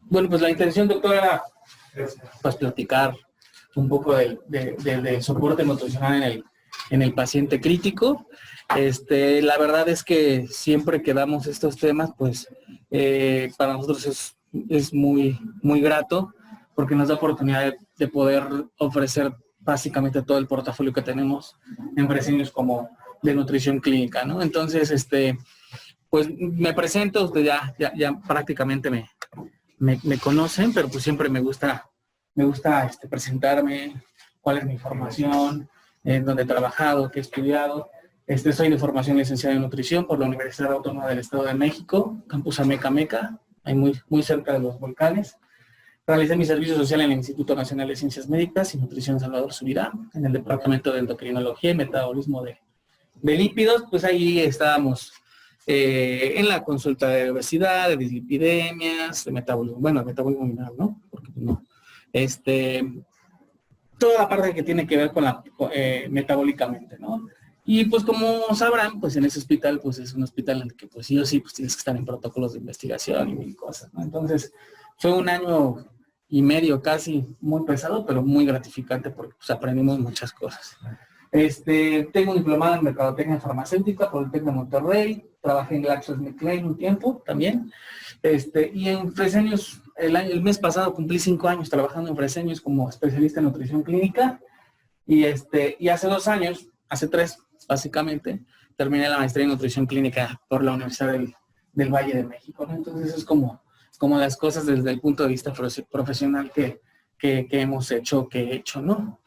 Bueno, pues la intención, doctor, era pues platicar un poco del soporte nutricional en el paciente crítico. La verdad es que siempre que damos estos temas, pues para nosotros es muy, muy grato porque nos da oportunidad de poder ofrecer básicamente todo el portafolio que tenemos en Fresenius como de nutrición clínica, ¿no? Entonces, pues me presento, usted ya prácticamente me conocen, pero pues siempre me gusta presentarme, cuál es mi formación, en dónde he trabajado, qué he estudiado. Soy de formación licenciada en nutrición por la Universidad Autónoma del Estado de México, Campus Ameca, ahí muy cerca de los volcanes. Realicé mi servicio social en el Instituto Nacional de Ciencias Médicas y Nutrición Salvador Subirá, en el Departamento de Endocrinología y Metabolismo de lípidos. Pues ahí estábamos en la consulta de obesidad, de dislipidemias, de metabolismo, bueno, de metabolismo mineral, ¿no? Porque pues no. Toda la parte que tiene que ver con la metabólicamente, ¿no? Y pues como sabrán, pues en ese hospital, pues es un hospital en el que pues sí o sí, pues tienes que estar en protocolos de investigación y mil cosas, ¿no? Entonces, fue un año y medio casi muy pesado, pero muy gratificante porque pues aprendimos muchas cosas. Tengo un diplomado en mercadotecnia farmacéutica por el TEC de Monterrey, trabajé en GlaxoSmithKline un tiempo también, y en Fresenius, el mes pasado cumplí 5 años trabajando en Fresenius como especialista en nutrición clínica, y hace 2 años, hace 3 básicamente, terminé la maestría en nutrición clínica por la Universidad del Valle de México, ¿no? Entonces es como las cosas desde el punto de vista profesional que hemos hecho, que he hecho, ¿no?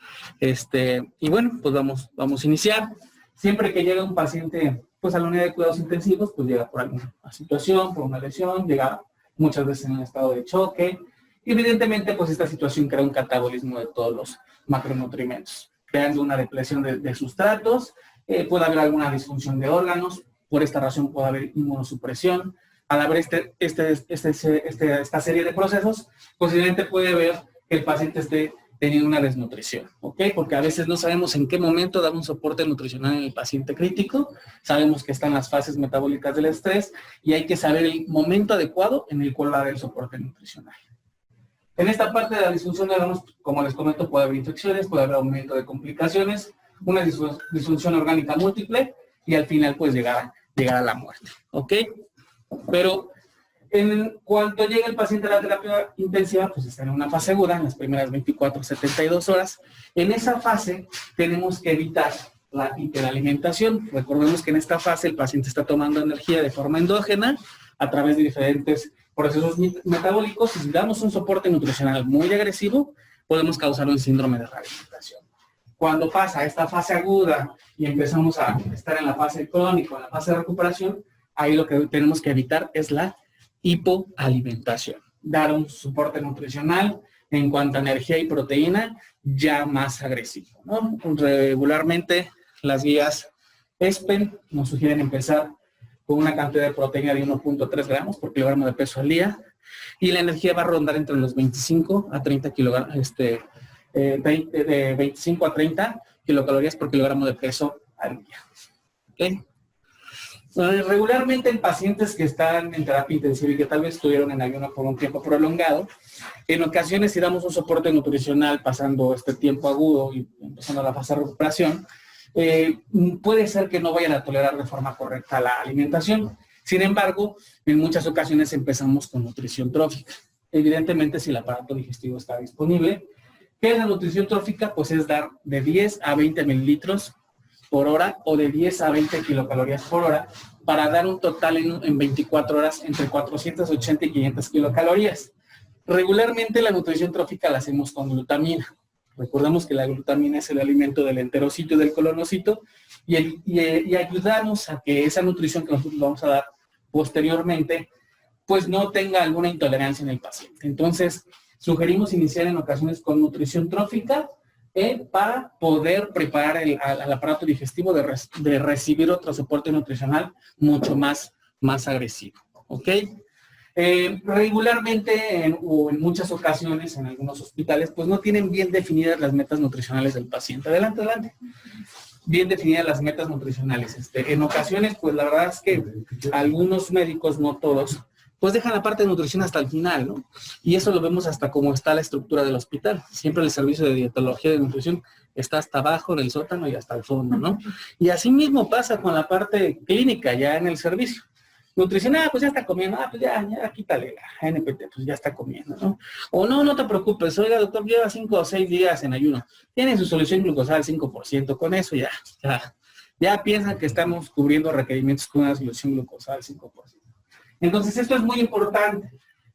Y bueno, pues vamos a iniciar. Siempre que llega un paciente, pues a la unidad de cuidados intensivos, pues llega por alguna situación, por una lesión, llega muchas veces en un estado de choque. Y evidentemente, pues esta situación crea un catabolismo de todos los macronutrientes, creando una depresión de sustratos, puede haber alguna disfunción de órganos, por esta razón puede haber inmunosupresión. Al haber esta serie de procesos, posiblemente puede haber que el paciente esté teniendo una desnutrición, ¿ok? Porque a veces no sabemos en qué momento dar un soporte nutricional en el paciente crítico, sabemos que están las fases metabólicas del estrés y hay que saber el momento adecuado en el cual dar el soporte nutricional. En esta parte de la disfunción de órganos, como les comento, puede haber infecciones, puede haber aumento de complicaciones, una disfunción orgánica múltiple y al final pues llegar a la muerte, ¿ok? Pero en cuanto llega el paciente a la terapia intensiva, pues está en una fase aguda, en las primeras 24 72 horas. En esa fase tenemos que evitar la hiperalimentación. Recordemos que en esta fase el paciente está tomando energía de forma endógena a través de diferentes procesos metabólicos y si damos un soporte nutricional muy agresivo, podemos causar un síndrome de rehabilitación. Cuando pasa esta fase aguda y empezamos a estar en la fase crónica, en la fase de recuperación, ahí lo que tenemos que evitar es la hipoalimentación. Dar un soporte nutricional en cuanto a energía y proteína ya más agresivo, ¿no? Regularmente las guías ESPEN nos sugieren empezar con una cantidad de proteína de 1.3 gramos por kilogramo de peso al día y la energía va a rondar entre los 25 a 30 kilogramos, de 25 a 30 kilocalorías por kilogramo de peso al día. ¿Okay? Regularmente en pacientes que están en terapia intensiva y que tal vez estuvieron en ayuno por un tiempo prolongado, en ocasiones si damos un soporte nutricional pasando este tiempo agudo y empezando la fase de recuperación, puede ser que no vayan a tolerar de forma correcta la alimentación. Sin embargo, en muchas ocasiones empezamos con nutrición trófica. Evidentemente, si el aparato digestivo está disponible. ¿Qué es la nutrición trófica? Pues es dar de 10 a 20 mililitros por hora o de 10 a 20 kilocalorías por hora para dar un total en 24 horas entre 480 y 500 kilocalorías. Regularmente la nutrición trófica la hacemos con glutamina. Recordemos que la glutamina es el alimento del enterocito y del colonocito y ayudamos a que esa nutrición que nosotros vamos a dar posteriormente pues no tenga alguna intolerancia en el paciente. Entonces, sugerimos iniciar en ocasiones con nutrición trófica para poder preparar al aparato digestivo de recibir otro soporte nutricional mucho más agresivo. ¿Ok? Regularmente o en muchas ocasiones en algunos hospitales pues no tienen bien definidas las metas nutricionales del paciente. Adelante. Bien definidas las metas nutricionales. En ocasiones pues la verdad es que algunos médicos, no todos, pues dejan la parte de nutrición hasta el final, ¿no? Y eso lo vemos hasta cómo está la estructura del hospital. Siempre el servicio de dietología y de nutrición está hasta abajo en el sótano y hasta el fondo, ¿no? Y así mismo pasa con la parte clínica ya en el servicio. Nutrición, pues ya está comiendo, pues ya quítale la NPT, pues ya está comiendo, ¿no? O no te preocupes, oiga, doctor, lleva 5 o 6 días en ayuno, tiene su solución glucosal 5%, con eso ya piensan que estamos cubriendo requerimientos con una solución glucosal 5%. Entonces, esto es muy importante,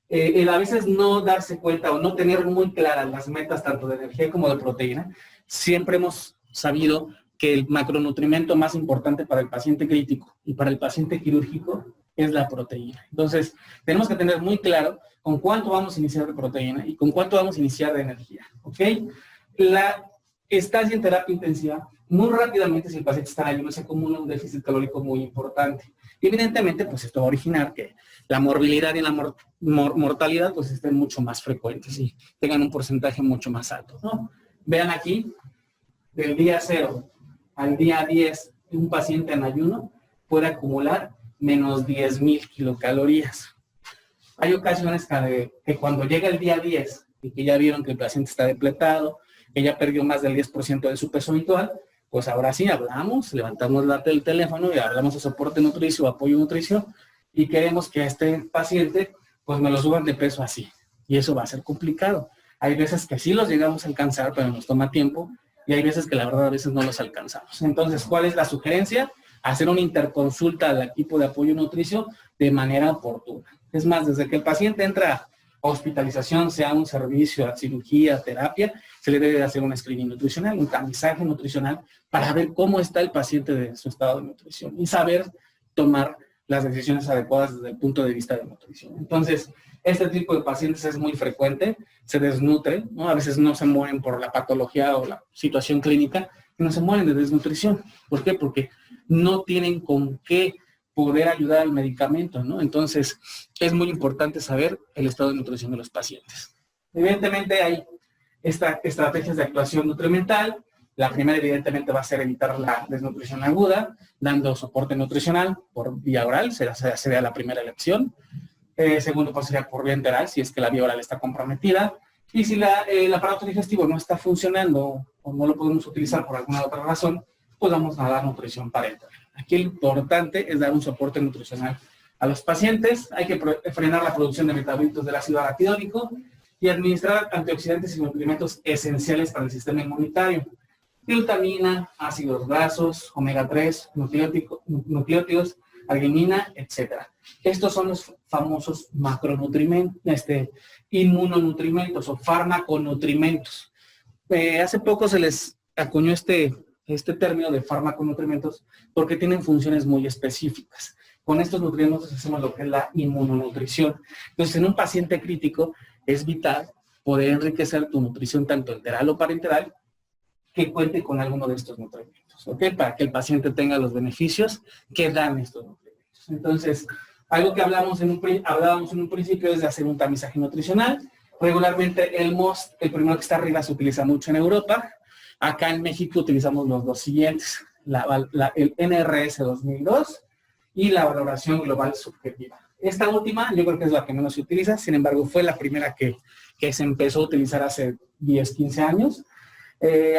el a veces no darse cuenta o no tener muy claras las metas tanto de energía como de proteína. Siempre hemos sabido que el macronutrimento más importante para el paciente crítico y para el paciente quirúrgico es la proteína. Entonces, tenemos que tener muy claro con cuánto vamos a iniciar de proteína y con cuánto vamos a iniciar de energía, ¿ok? La estancia en terapia intensiva, muy rápidamente, si el paciente está en ayuno, se acumula un déficit calórico muy importante. Y evidentemente, pues esto va a originar que la morbilidad y la mortalidad pues estén mucho más frecuentes y tengan un porcentaje mucho más alto, ¿no? Vean aquí, del día 0 al día 10, un paciente en ayuno puede acumular menos 10,000 kilocalorías. Hay ocasiones que cuando llega el día 10 y que ya vieron que el paciente está depletado, que ya perdió más del 10% de su peso habitual, pues ahora sí hablamos, levantamos el teléfono y hablamos de soporte nutricio, apoyo nutricio, y queremos que a este paciente pues me lo suban de peso así. Y eso va a ser complicado. Hay veces que sí los llegamos a alcanzar, pero nos toma tiempo, y hay veces que la verdad a veces no los alcanzamos. Entonces, ¿cuál es la sugerencia? Hacer una interconsulta al equipo de apoyo nutricio de manera oportuna. Es más, desde que el paciente entra a hospitalización, sea un servicio, a cirugía, terapia, se le debe hacer un screening nutricional, un tamizaje nutricional para ver cómo está el paciente de su estado de nutrición y saber tomar las decisiones adecuadas desde el punto de vista de nutrición. Entonces, este tipo de pacientes es muy frecuente, se desnutre, ¿no? A veces no se mueren por la patología o la situación clínica, sino se mueren de desnutrición. ¿Por qué? Porque no tienen con qué poder ayudar al medicamento, ¿no? Entonces, es muy importante saber el estado de nutrición de los pacientes. Evidentemente, hay estrategias de actuación nutrimental. La primera, evidentemente, va a ser evitar la desnutrición aguda, dando soporte nutricional por vía oral, sería la primera elección. Segundo, pues sería por vía enteral, si es que la vía oral está comprometida. Y si el aparato digestivo no está funcionando o no lo podemos utilizar por alguna otra razón, pues vamos a dar nutrición parenteral. Aquí lo importante es dar un soporte nutricional a los pacientes. Hay que frenar la producción de metabolitos del ácido araquidónico y administrar antioxidantes y nutrimentos esenciales para el sistema inmunitario. Glutamina, ácidos grasos, omega 3, nucleótidos, arginina, etc. Estos son los famosos macronutrimentos, inmunonutrimentos o farmaconutrimentos. Hace poco se les acuñó este término de farmaconutrimentos porque tienen funciones muy específicas. Con estos nutrientes hacemos lo que es la inmunonutrición. Entonces, en un paciente crítico es vital poder enriquecer tu nutrición tanto enteral o parenteral que cuente con alguno de estos nutrimentos, ¿ok? Para que el paciente tenga los beneficios que dan estos nutrimentos. Entonces, algo que hablábamos en un principio es de hacer un tamizaje nutricional. Regularmente el MOST, el primero que está arriba, se utiliza mucho en Europa. Acá en México utilizamos los dos siguientes, el NRS 2002 y la valoración global subjetiva. Esta última yo creo que es la que menos se utiliza, sin embargo fue la primera que se empezó a utilizar hace 10, 15 años.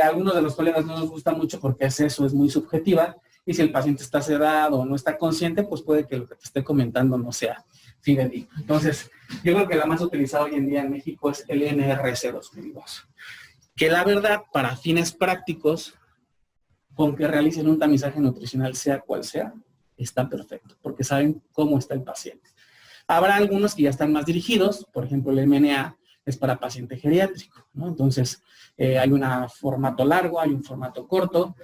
Algunos de los colegas no nos gusta mucho porque es muy subjetiva y si el paciente está sedado o no está consciente, pues puede que lo que te esté comentando no sea fidedigno. Entonces, yo creo que la más utilizada hoy en día en México es el NRS 2002. Que la verdad, para fines prácticos, con que realicen un tamizaje nutricional, sea cual sea, está perfecto, porque saben cómo está el paciente. Habrá algunos que ya están más dirigidos, por ejemplo, el MNA es para paciente geriátrico, ¿no? Entonces, hay un formato largo, hay un formato corto,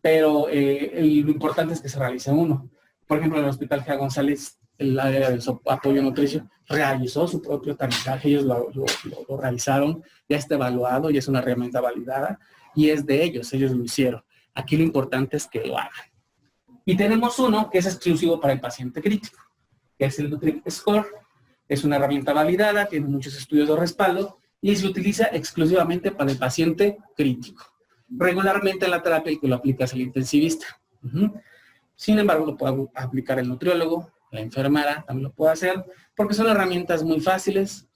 pero lo importante es que se realice uno. Por ejemplo, en el Hospital G. González, el área de apoyo nutricio, realizó su propio tamizaje, ellos lo realizaron, ya está evaluado, ya es una herramienta validada, y es de ellos lo hicieron. Aquí lo importante es que lo hagan. Y tenemos uno que es exclusivo para el paciente crítico, que es el Nutri-Score. Es una herramienta validada, tiene muchos estudios de respaldo y se utiliza exclusivamente para el paciente crítico. Regularmente en la terapia el que lo aplica es el intensivista. Sin embargo, lo puede aplicar el nutriólogo, la enfermera también lo puede hacer, porque son herramientas muy fáciles,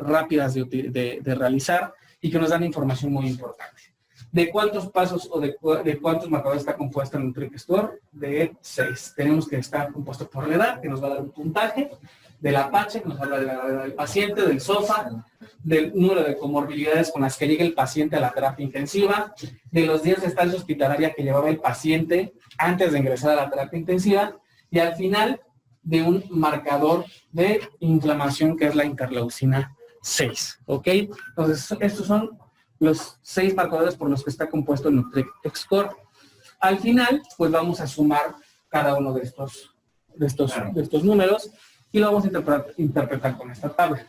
rápidas de realizar y que nos dan información muy importante. ¿De cuántos pasos o de cuántos marcadores está compuesto el NutriQuestor? De 6. Tenemos que estar compuesto por la edad, que nos va a dar un puntaje, del Apache, que nos habla de la edad del paciente, del SOFA, del número de comorbilidades con las que llega el paciente a la terapia intensiva, de los días de estancia hospitalaria que llevaba el paciente antes de ingresar a la terapia intensiva, y al final de un marcador de inflamación que es la interleucina 6. ¿Ok? Entonces, estos son los 6 marcadores por los que está compuesto el NutriQuestor. Al final, pues vamos a sumar cada uno de estos números y lo vamos a interpretar con esta tabla.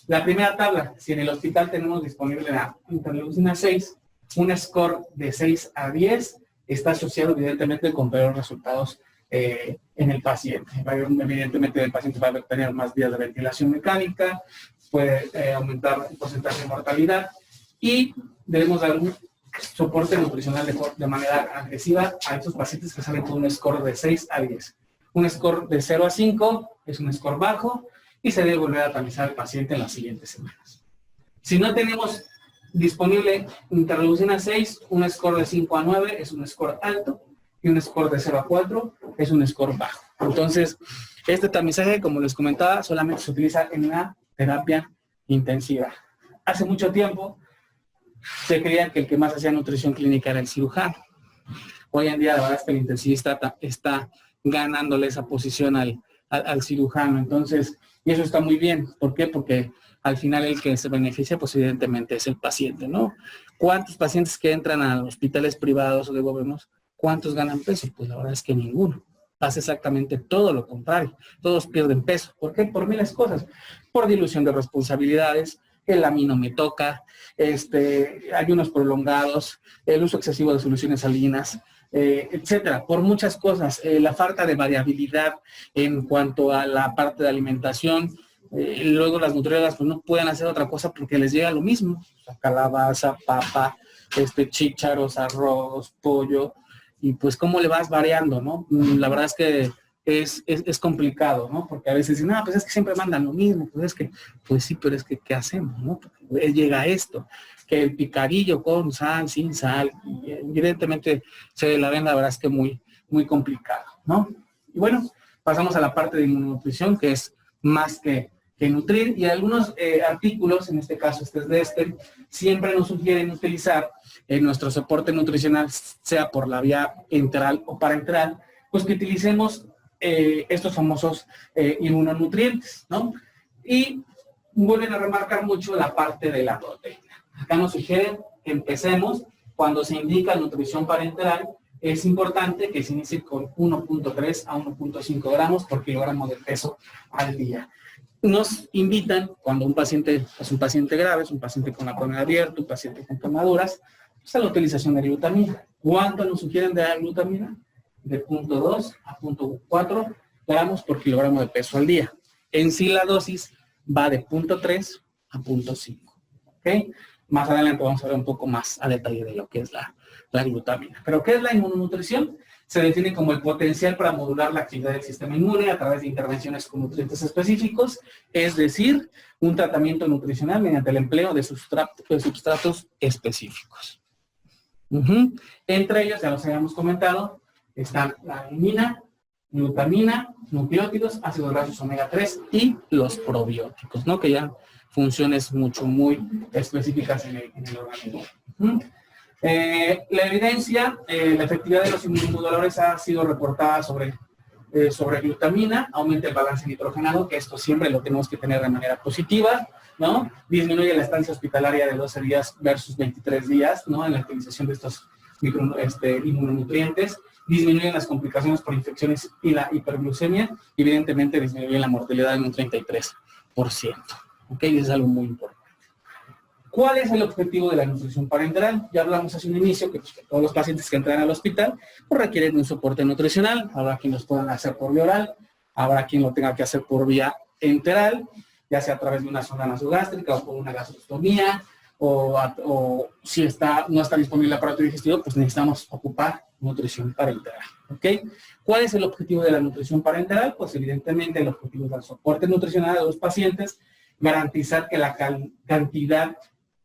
La primera tabla, si en el hospital tenemos disponible la interleucina 6, un score de 6 a 10 está asociado evidentemente con peores resultados en el paciente. Evidentemente el paciente va a tener más días de ventilación mecánica, puede aumentar el porcentaje de mortalidad y debemos dar un soporte nutricional de manera agresiva a estos pacientes que salen con un score de 6 a 10. Un score de 0 a 5 es un score bajo y se debe volver a tamizar al paciente en las siguientes semanas. Si no tenemos disponible interleucina 6, un score de 5 a 9 es un score alto y un score de 0 a 4 es un score bajo. Entonces, este tamizaje, como les comentaba, solamente se utiliza en la terapia intensiva. Hace mucho tiempo se creía que el que más hacía nutrición clínica era el cirujano. Hoy en día, la verdad es que el intensivista está ganándole esa posición al cirujano. Entonces, y eso está muy bien. ¿Por qué? Porque al final el que se beneficia, pues evidentemente es el paciente, ¿no? ¿Cuántos pacientes que entran a hospitales privados o de gobiernos, cuántos ganan peso? Pues la verdad es que ninguno. Pasa exactamente todo lo contrario. Todos pierden peso. ¿Por qué? Por miles de cosas. Por dilución de responsabilidades, el a mí no me toca, ayunos prolongados, el uso excesivo de soluciones salinas, etcétera, por muchas cosas, la falta de variabilidad en cuanto a la parte de alimentación, luego las nutriólogas pues no pueden hacer otra cosa porque les llega lo mismo, o sea, calabaza, papa, chícharos, arroz, pollo, y pues cómo le vas variando, ¿no? La verdad es que es complicado, ¿no? Porque a veces dicen, no, pues es que siempre mandan lo mismo, pues sí, pero es que ¿qué hacemos, no? Porque llega esto, que el picadillo con sal, sin sal, y evidentemente se la ven, la verdad es que muy, muy complicado, ¿no? Y bueno, pasamos a la parte de inmunonutrición, que es más que nutrir, y algunos artículos, en este caso este es de siempre nos sugieren utilizar nuestro soporte nutricional, sea por la vía enteral o parenteral, pues que utilicemos estos famosos inmunonutrientes, ¿no? Y vuelven a remarcar mucho la parte de la proteína. Acá nos sugieren que empecemos, cuando se indica nutrición parenteral, es importante que se inicie con 1.3 a 1.5 gramos por kilogramo de peso al día. Nos invitan, cuando un paciente es un paciente grave, es un paciente con abdomen abierto, un paciente con quemaduras, pues a la utilización de glutamina. ¿Cuánto nos sugieren de la glutamina? De 0.2 a 0.4 gramos por kilogramo de peso al día. En sí la dosis va de 0.3 a 0.5. ¿Ok? Más adelante vamos a ver un poco más a detalle de lo que es la glutamina. ¿Pero qué es la inmunonutrición? Se define como el potencial para modular la actividad del sistema inmune a través de intervenciones con nutrientes específicos, es decir, un tratamiento nutricional mediante el empleo de substratos específicos. Entre ellos, ya los habíamos comentado, están la adenina, glutamina, nucleótidos, ácidos grasos omega 3 y los probióticos, ¿no? Que ya funciones muy específicas en el organismo. La evidencia, la efectividad de los inmunomoduladores ha sido reportada sobre glutamina, aumenta el balance nitrogenado, que esto siempre lo tenemos que tener de manera positiva, ¿no? Disminuye la estancia hospitalaria de 12 días versus 23 días, ¿no? En la utilización de estos inmunonutrientes, disminuyen las complicaciones por infecciones y la hiperglucemia, y evidentemente disminuye la mortalidad en un 33%. ¿Ok? Es algo muy importante. ¿Cuál es el objetivo de la nutrición parenteral? Ya hablamos hace un inicio que todos los pacientes que entran al hospital pues requieren un soporte nutricional. Habrá quien los puedan hacer por vía oral, habrá quien lo tenga que hacer por vía enteral, ya sea a través de una sonda nasogástrica o por una gastrostomía, o si no está disponible el aparato digestivo, pues necesitamos ocupar nutrición parenteral, ¿ok? ¿Cuál es el objetivo de la nutrición parenteral? Pues evidentemente el objetivo es dar soporte nutricional a los pacientes, garantizar que la cantidad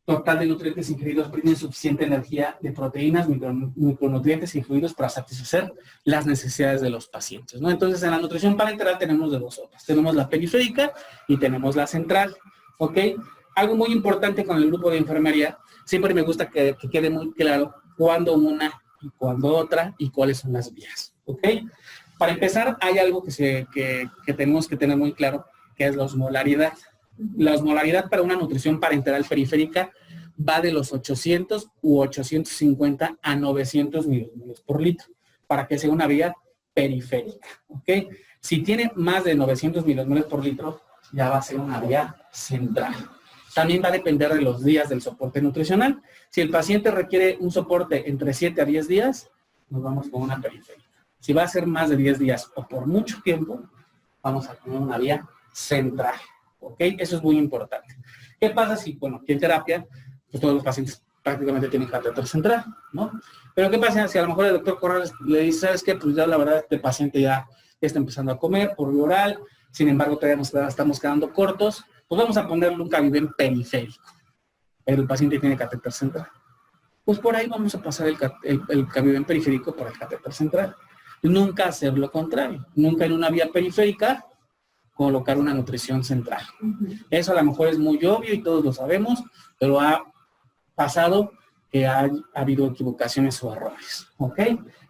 total de nutrientes ingeridos brinden suficiente energía de proteínas, micronutrientes y fluidos para satisfacer las necesidades de los pacientes, ¿no? Entonces, en la nutrición parenteral tenemos de dos sopas. Tenemos la periférica y tenemos la central, ¿ok? Algo muy importante con el grupo de enfermería, siempre me gusta que quede muy claro cuándo una y cuándo otra y cuáles son las vías, ¿ok? Para empezar, hay algo que tenemos que tener muy claro, que es la osmolaridad. La osmolaridad para una nutrición parenteral periférica va de los 800 u 850 a 900 mililitros por litro, para que sea una vía periférica, ¿ok? Si tiene más de 900 mililitros por litro, ya va a ser una vía central. También va a depender de los días del soporte nutricional. Si el paciente requiere un soporte entre 7 a 10 días, nos vamos con una periférica. Si va a ser más de 10 días o por mucho tiempo, vamos a tener una vía central. ¿Ok? Eso es muy importante. ¿Qué pasa si, bueno, aquí en terapia, pues todos los pacientes prácticamente tienen catéter central, ¿no? Pero ¿qué pasa si a lo mejor el doctor Corrales le dice, ¿sabes qué? Pues ya la verdad este paciente ya está empezando a comer por vía oral, sin embargo todavía nos estamos quedando cortos, pues vamos a ponerle un Cabiven periférico. Pero el paciente tiene catéter central. Pues por ahí vamos a pasar el Cabiven periférico por el catéter central. Nunca hacer lo contrario. Nunca en una vía periférica colocar una nutrición central. Eso a lo mejor es muy obvio y todos lo sabemos, pero ha pasado que ha habido equivocaciones o errores, ¿ok?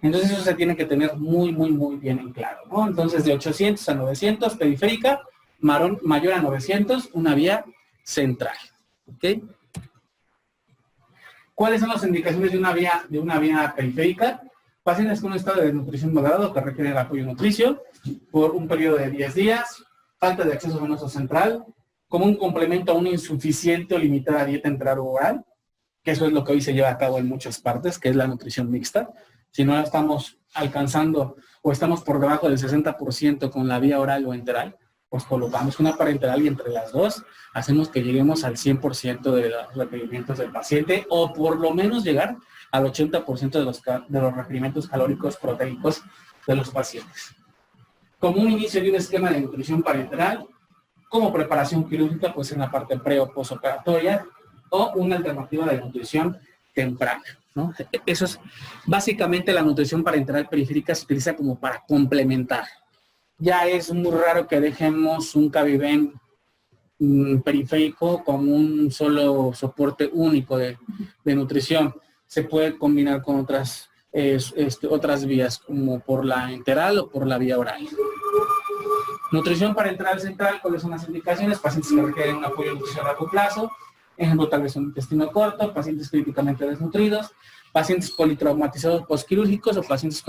Entonces eso se tiene que tener muy, muy, muy bien en claro, ¿no? Entonces de 800 a 900 periférica, mayor a 900, una vía central, ¿ok? ¿Cuáles son las indicaciones de una vía periférica? Pacientes con un estado de nutrición moderado que requieren apoyo nutricio por un periodo de 10 días, falta de acceso venoso central, como un complemento a una insuficiente o limitada dieta intraoral, que eso es lo que hoy se lleva a cabo en muchas partes, que es la nutrición mixta. Si no la estamos alcanzando o estamos por debajo del 60% con la vía oral o enteral, pues colocamos una parenteral y entre las dos hacemos que lleguemos al 100% de los requerimientos del paciente o por lo menos llegar al 80% de los requerimientos calóricos proteicos de los pacientes. Como un inicio de un esquema de nutrición parenteral, como preparación quirúrgica, pues en la parte pre o postoperatoria, o una alternativa de nutrición temprana, ¿no? Eso es básicamente la nutrición parenteral periférica, se utiliza como para complementar. Ya es muy raro que dejemos un Cabiven periférico como un solo soporte único de nutrición. Se puede combinar con otras vías, como por la enteral o por la vía oral. Nutrición parenteral central, ¿cuáles son las indicaciones? Pacientes que requieren un apoyo nutricional a largo plazo, ejemplo tal vez un intestino corto, pacientes críticamente desnutridos, pacientes politraumatizados postquirúrgicos o pacientes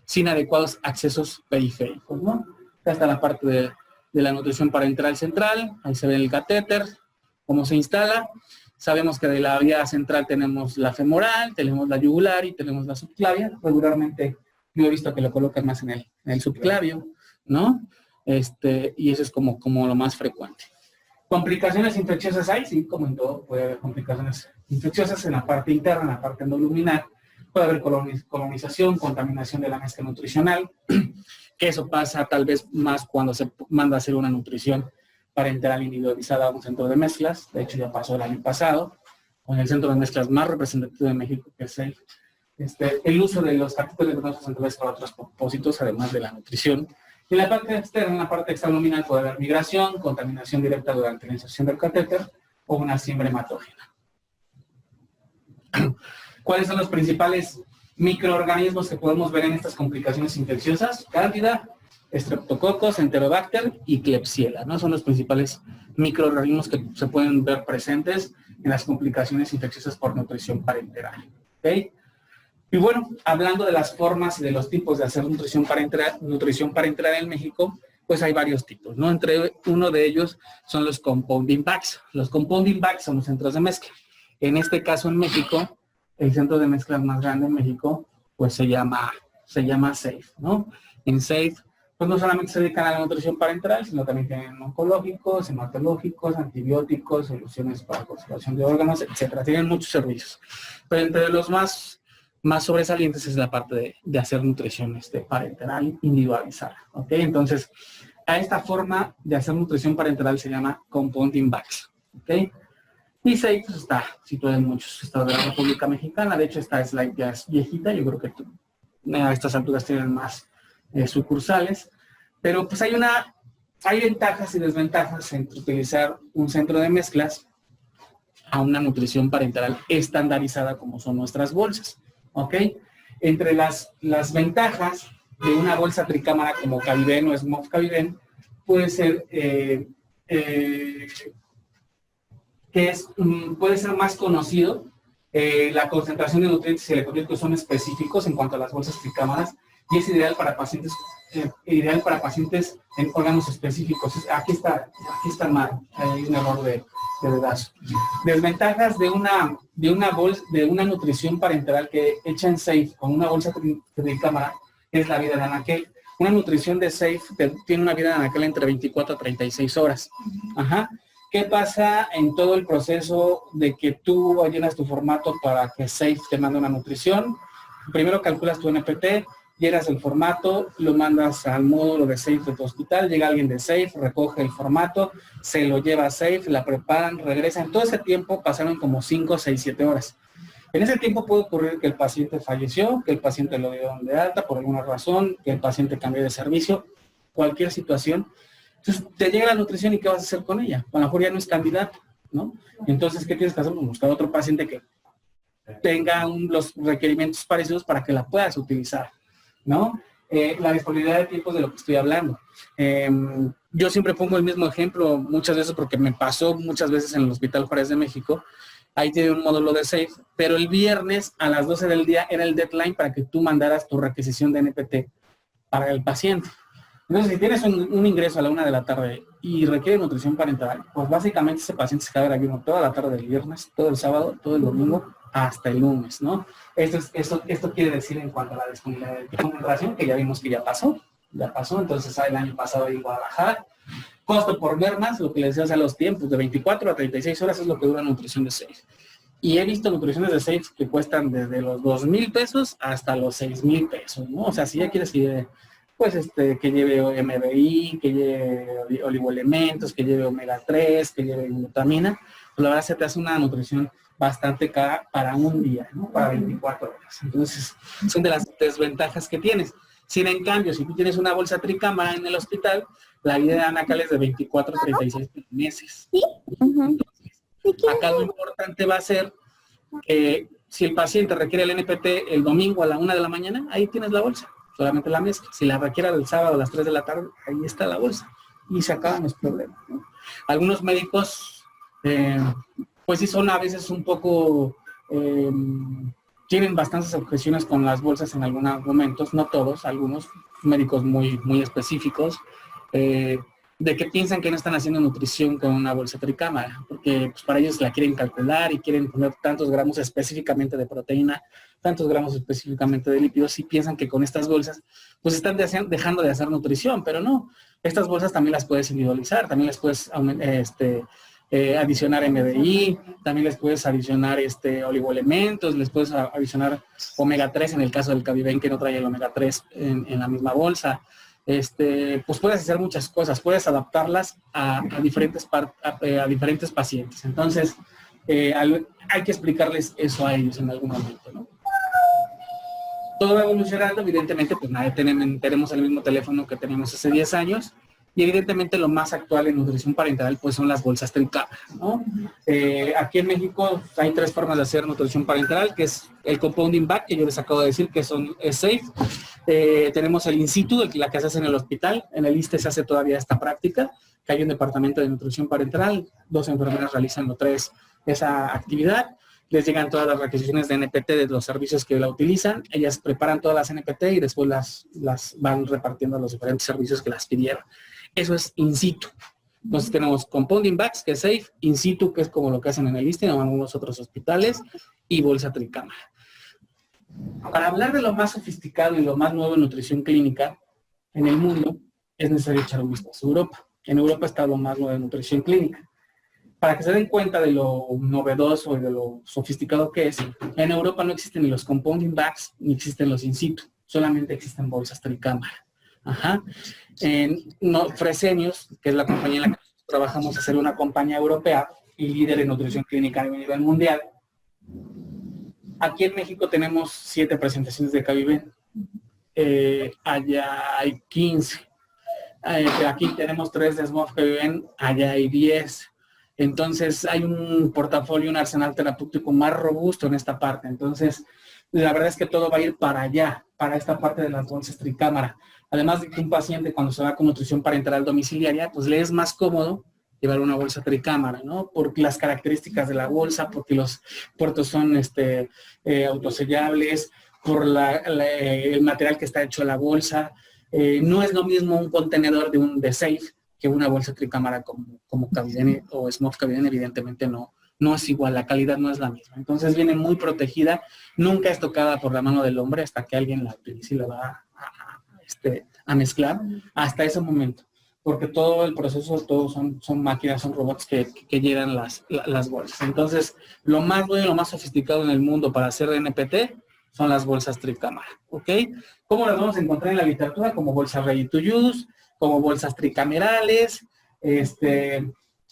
sin adecuados accesos periféricos, ¿no? Acá está la parte de la nutrición parenteral central, ahí se ve el catéter, cómo se instala. Sabemos que de la vía central tenemos la femoral, tenemos la yugular y tenemos la subclavia. Regularmente yo he visto que lo colocan más en el subclavio, ¿no? Y eso es como lo más frecuente. ¿Complicaciones infecciosas hay? Sí, como en todo, puede haber complicaciones infecciosas en la parte interna, en la parte endoluminar. Puede haber colonización, contaminación de la mezcla nutricional, que eso pasa tal vez más cuando se manda a hacer una nutrición parenteral individualizada a un centro de mezclas. De hecho, ya pasó el año pasado, con el centro de mezclas más representativo de México, que es el uso de los catéteres venosos centrales para otros propósitos, además de la nutrición. Y en la parte externa, en la parte extraluminal, puede haber migración, contaminación directa durante la inserción del catéter o una siembra hematógena. ¿Cuáles son los principales microorganismos que podemos ver en estas complicaciones infecciosas? Cándida, Streptococcus, Enterobacter y Klebsiella, ¿no? Son los principales microorganismos que se pueden ver presentes en las complicaciones infecciosas por nutrición parenteral. ¿Okay? Y bueno, hablando de las formas y de los tipos de hacer nutrición parenteral en México, pues hay varios tipos, ¿no? Uno de ellos son los compounding bags. Los compounding bags son los centros de mezcla. En este caso en México, el centro de mezcla más grande en México, pues se llama SAFE, ¿no? En SAFE pues no solamente se dedican a la nutrición parenteral, sino también tienen oncológicos, hematológicos, antibióticos, soluciones para conservación de órganos, etcétera. Tienen muchos servicios. Pero entre los más sobresalientes es la parte de hacer nutrición parenteral individualizada. ¿Ok? Entonces, a esta forma de hacer nutrición parenteral se llama compounding bags. ¿Ok? Y SAFE pues, está situado en muchos estados de la República Mexicana. De hecho, esta slide ya es viejita. Yo creo que a estas alturas tienen más sucursales. Pero pues hay ventajas y desventajas entre utilizar un centro de mezclas a una nutrición parenteral estandarizada como son nuestras bolsas. ¿Ok? Entre las ventajas de una bolsa tricámara como Caviven o Smooth Caviven puede ser puede ser más conocido, la concentración de nutrientes y electrolitos son específicos en cuanto a las bolsas tricámaras y es ideal para pacientes en órganos específicos. Aquí está mal, hay un error de dedazo. Desventajas de una nutrición parenteral que hecha en SAFE con una bolsa tricámara es la vida de anaquel. Una nutrición de SAFE tiene una vida de anaquel entre 24 a 36 horas. Ajá. ¿Qué pasa en todo el proceso de que tú llenas tu formato para que SAFE te mande una nutrición? Primero calculas tu NPT, llenas el formato, lo mandas al módulo de SAFE de tu hospital, llega alguien de SAFE, recoge el formato, se lo lleva a SAFE, la preparan, regresan. Todo ese tiempo pasaron como 5, 6, 7 horas. En ese tiempo puede ocurrir que el paciente falleció, que el paciente lo dieron de alta por alguna razón, que el paciente cambió de servicio, cualquier situación. Entonces, te llega la nutrición y ¿qué vas a hacer con ella? A lo mejor ya no es candidato, ¿no? Entonces, ¿qué tienes que hacer? Pues buscar otro paciente que tenga los requerimientos parecidos para que la puedas utilizar, ¿no? La disponibilidad de tiempos de lo que estoy hablando. Yo siempre pongo el mismo ejemplo muchas veces porque me pasó muchas veces en el Hospital Juárez de México. Ahí tiene un módulo de SAFE, pero el viernes a las 12 del día era el deadline para que tú mandaras tu requisición de NPT para el paciente. Entonces, si tienes un ingreso a la 1 de la tarde y requiere nutrición parenteral, pues básicamente ese paciente se queda en ayuno toda la tarde del viernes, todo el sábado, todo el domingo, hasta el lunes, ¿no? Esto quiere decir en cuanto a la disponibilidad de concentración, que ya vimos que ya pasó, entonces el año pasado ahí en Guadalajara. Costo por mermas, lo que les decía, los tiempos de 24 a 36 horas es lo que dura nutrición de SAFE. Y he visto nutriciones de SAFE que cuestan desde los 2,000 pesos hasta los 6,000 pesos, ¿no? O sea, si ya quieres ir pues que lleve MBI, que lleve oligoelementos, que lleve omega 3, que lleve glutamina, pues la verdad se te hace una nutrición bastante cara para un día, ¿no? Para 24 horas. Entonces, son de las desventajas que tienes. Sin en cambio, si tú tienes una bolsa tricámara en el hospital, la vida de anacal es de 24 a 36 meses. Entonces, acá lo importante va a ser que si el paciente requiere el NPT el domingo a la 1 de la mañana, ahí tienes la bolsa. Solamente la mezcla. Si la requiere el sábado a las 3 de la tarde, ahí está la bolsa. Y se acaban los problemas, ¿no? Algunos médicos, pues sí son a veces un poco, tienen bastantes objeciones con las bolsas en algunos momentos, no todos, algunos médicos muy, muy específicos, de que piensan que no están haciendo nutrición con una bolsa tricámara, porque pues, para ellos la quieren calcular y quieren poner tantos gramos específicamente de proteína, tantos gramos específicamente de lípidos y piensan que con estas bolsas pues están dejando de hacer nutrición, pero no. Estas bolsas también las puedes individualizar, también les puedes adicionar MBI, también les puedes adicionar oligoelementos, les puedes adicionar omega 3 en el caso del Caviven que no trae el omega 3 en la misma bolsa. Pues puedes hacer muchas cosas, puedes adaptarlas a diferentes pacientes. Entonces, hay que explicarles eso a ellos en algún momento, ¿no? Todo va evolucionando, evidentemente, pues nadie tenemos el mismo teléfono que teníamos hace 10 años, y evidentemente lo más actual en nutrición parenteral, pues son las bolsas tricámara, ¿no? Aquí en México hay 3 formas de hacer nutrición parenteral, que es el compounding bag, que yo les acabo de decir que es SAFE. Tenemos el in situ, la que se hace en el hospital. En el ISSSTE se hace todavía esta práctica, que hay un departamento de nutrición parenteral, 2 enfermeras realizan los 3 esa actividad. Les llegan todas las requisiciones de NPT de los servicios que la utilizan. Ellas preparan todas las NPT y después las van repartiendo a los diferentes servicios que las pidieron. Eso es in situ. Entonces tenemos compounding bags, que es SAFE, in situ, que es como lo que hacen en el ISSSTE o en algunos otros hospitales, y bolsa tricámara. Para hablar de lo más sofisticado y lo más nuevo en nutrición clínica en el mundo, es necesario echar un vistazo a Europa. En Europa está lo más nuevo de nutrición clínica. Para que se den cuenta de lo novedoso y de lo sofisticado que es, en Europa no existen ni los compounding bags ni existen los in situ, solamente existen bolsas tricámara. Ajá. Fresenius, que es la compañía en la que trabajamos, a ser una compañía europea y líder en nutrición clínica a nivel mundial. Aquí en México tenemos 7 presentaciones de Cabiven. Allá hay 15. Aquí tenemos 3 de SMOF Cabiven, allá hay 10. Entonces hay un portafolio, un arsenal terapéutico más robusto en esta parte. Entonces, la verdad es que todo va a ir para allá, para esta parte de las bolsas tricámara. Además de que un paciente cuando se va con nutrición parenteral domiciliaria, pues le es más cómodo llevar una bolsa tricámara, ¿no? Por las características de la bolsa, porque los puertos son autosellables, por el material que está hecho la bolsa. No es lo mismo un contenedor de Safe que una bolsa tricámara como Cabiven o SMOF Cabiven, evidentemente no es igual, la calidad no es la misma. Entonces viene muy protegida, nunca es tocada por la mano del hombre hasta que alguien la utilice y la va a mezclar, hasta ese momento. Porque todo el proceso, todos son máquinas, son robots que llenan las bolsas. Entonces, lo más bueno y lo más sofisticado en el mundo para hacer NPT son las bolsas tricámara, ¿ok? ¿Cómo las vamos a encontrar en la literatura? Como bolsas ready to use, como bolsas tricamerales,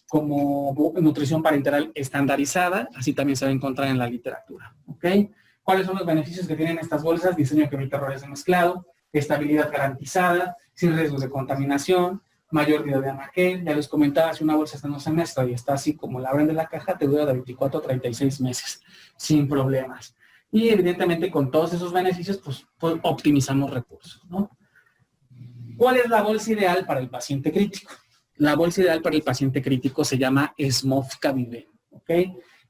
como nutrición parenteral estandarizada, así también se va a encontrar en la literatura, ¿ok? ¿Cuáles son los beneficios que tienen estas bolsas? Diseño que evita errores de mezclado, estabilidad garantizada, sin riesgos de contaminación, mayor vida de anaquel. Ya les comentaba, si una bolsa está en un semestre y está así como la abren de la caja, te dura de 24 a 36 meses, sin problemas. Y evidentemente con todos esos beneficios, pues optimizamos recursos, ¿no? ¿Cuál es la bolsa ideal para el paciente crítico? La bolsa ideal para el paciente crítico se llama SMOF Cabiven, ¿ok?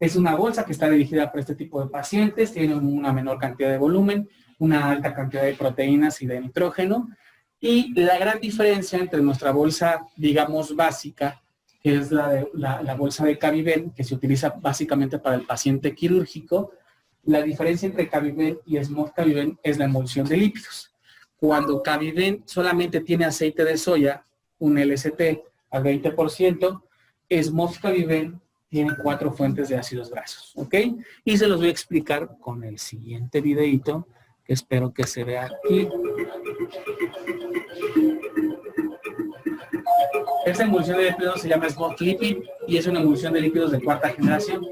Es una bolsa que está dirigida para este tipo de pacientes, tiene una menor cantidad de volumen, una alta cantidad de proteínas y de nitrógeno. Y la gran diferencia entre nuestra bolsa, digamos, básica, que es la bolsa de Cabiven, que se utiliza básicamente para el paciente quirúrgico, la diferencia entre Cabiven y SMOF Cabiven es la emulsión de lípidos. Cuando Cabiven solamente tiene aceite de soya, un LST al 20%, SMOF Cabiven tiene 4 fuentes de ácidos grasos, ¿ok? Y se los voy a explicar con el siguiente videito, que espero que se vea aquí. Esta emulsión de lípidos se llama SMOF Lipid y es una emulsión de lípidos de 4ª generación.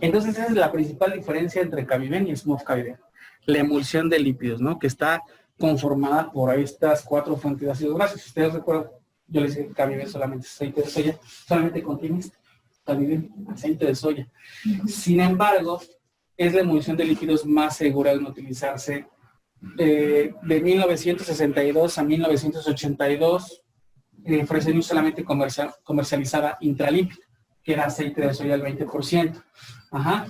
Entonces esa es la principal diferencia entre Cabiven y SMOF Cabiven. La emulsión de lípidos, ¿no? Que está conformada por estas 4 fuentes de ácidos grasos. Si ustedes recuerdan, yo les dije que Cabiven solamente es aceite de soya, solamente contiene Cabiven, aceite de soya. Sin embargo, es la emulsión de lípidos más segura en utilizarse. De 1962 a 1982, Fresenius solamente comercializaba intralípido, que era aceite de soya al 20%. Ajá.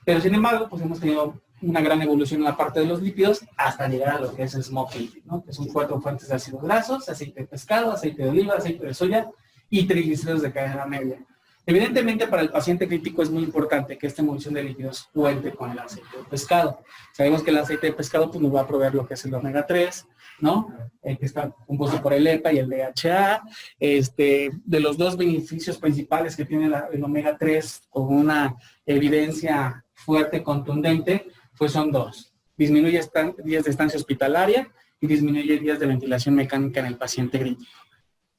Pero sin embargo, pues hemos tenido una gran evolución en la parte de los lípidos hasta llegar a lo que es el SMOF Lipid, ¿no? Que son 4 fuentes de ácidos grasos, aceite de pescado, aceite de oliva, aceite de soya y triglicéridos de cadena media. Evidentemente, para el paciente crítico es muy importante que esta emulsión de lípidos cuente con el aceite de pescado. Sabemos que el aceite de pescado pues, nos va a proveer lo que es el omega 3, ¿no? Que está compuesto por el EPA y el DHA. De los 2 beneficios principales que tiene el omega 3 con una evidencia fuerte, contundente, pues son 2. Disminuye días de estancia hospitalaria y disminuye días de ventilación mecánica en el paciente crítico.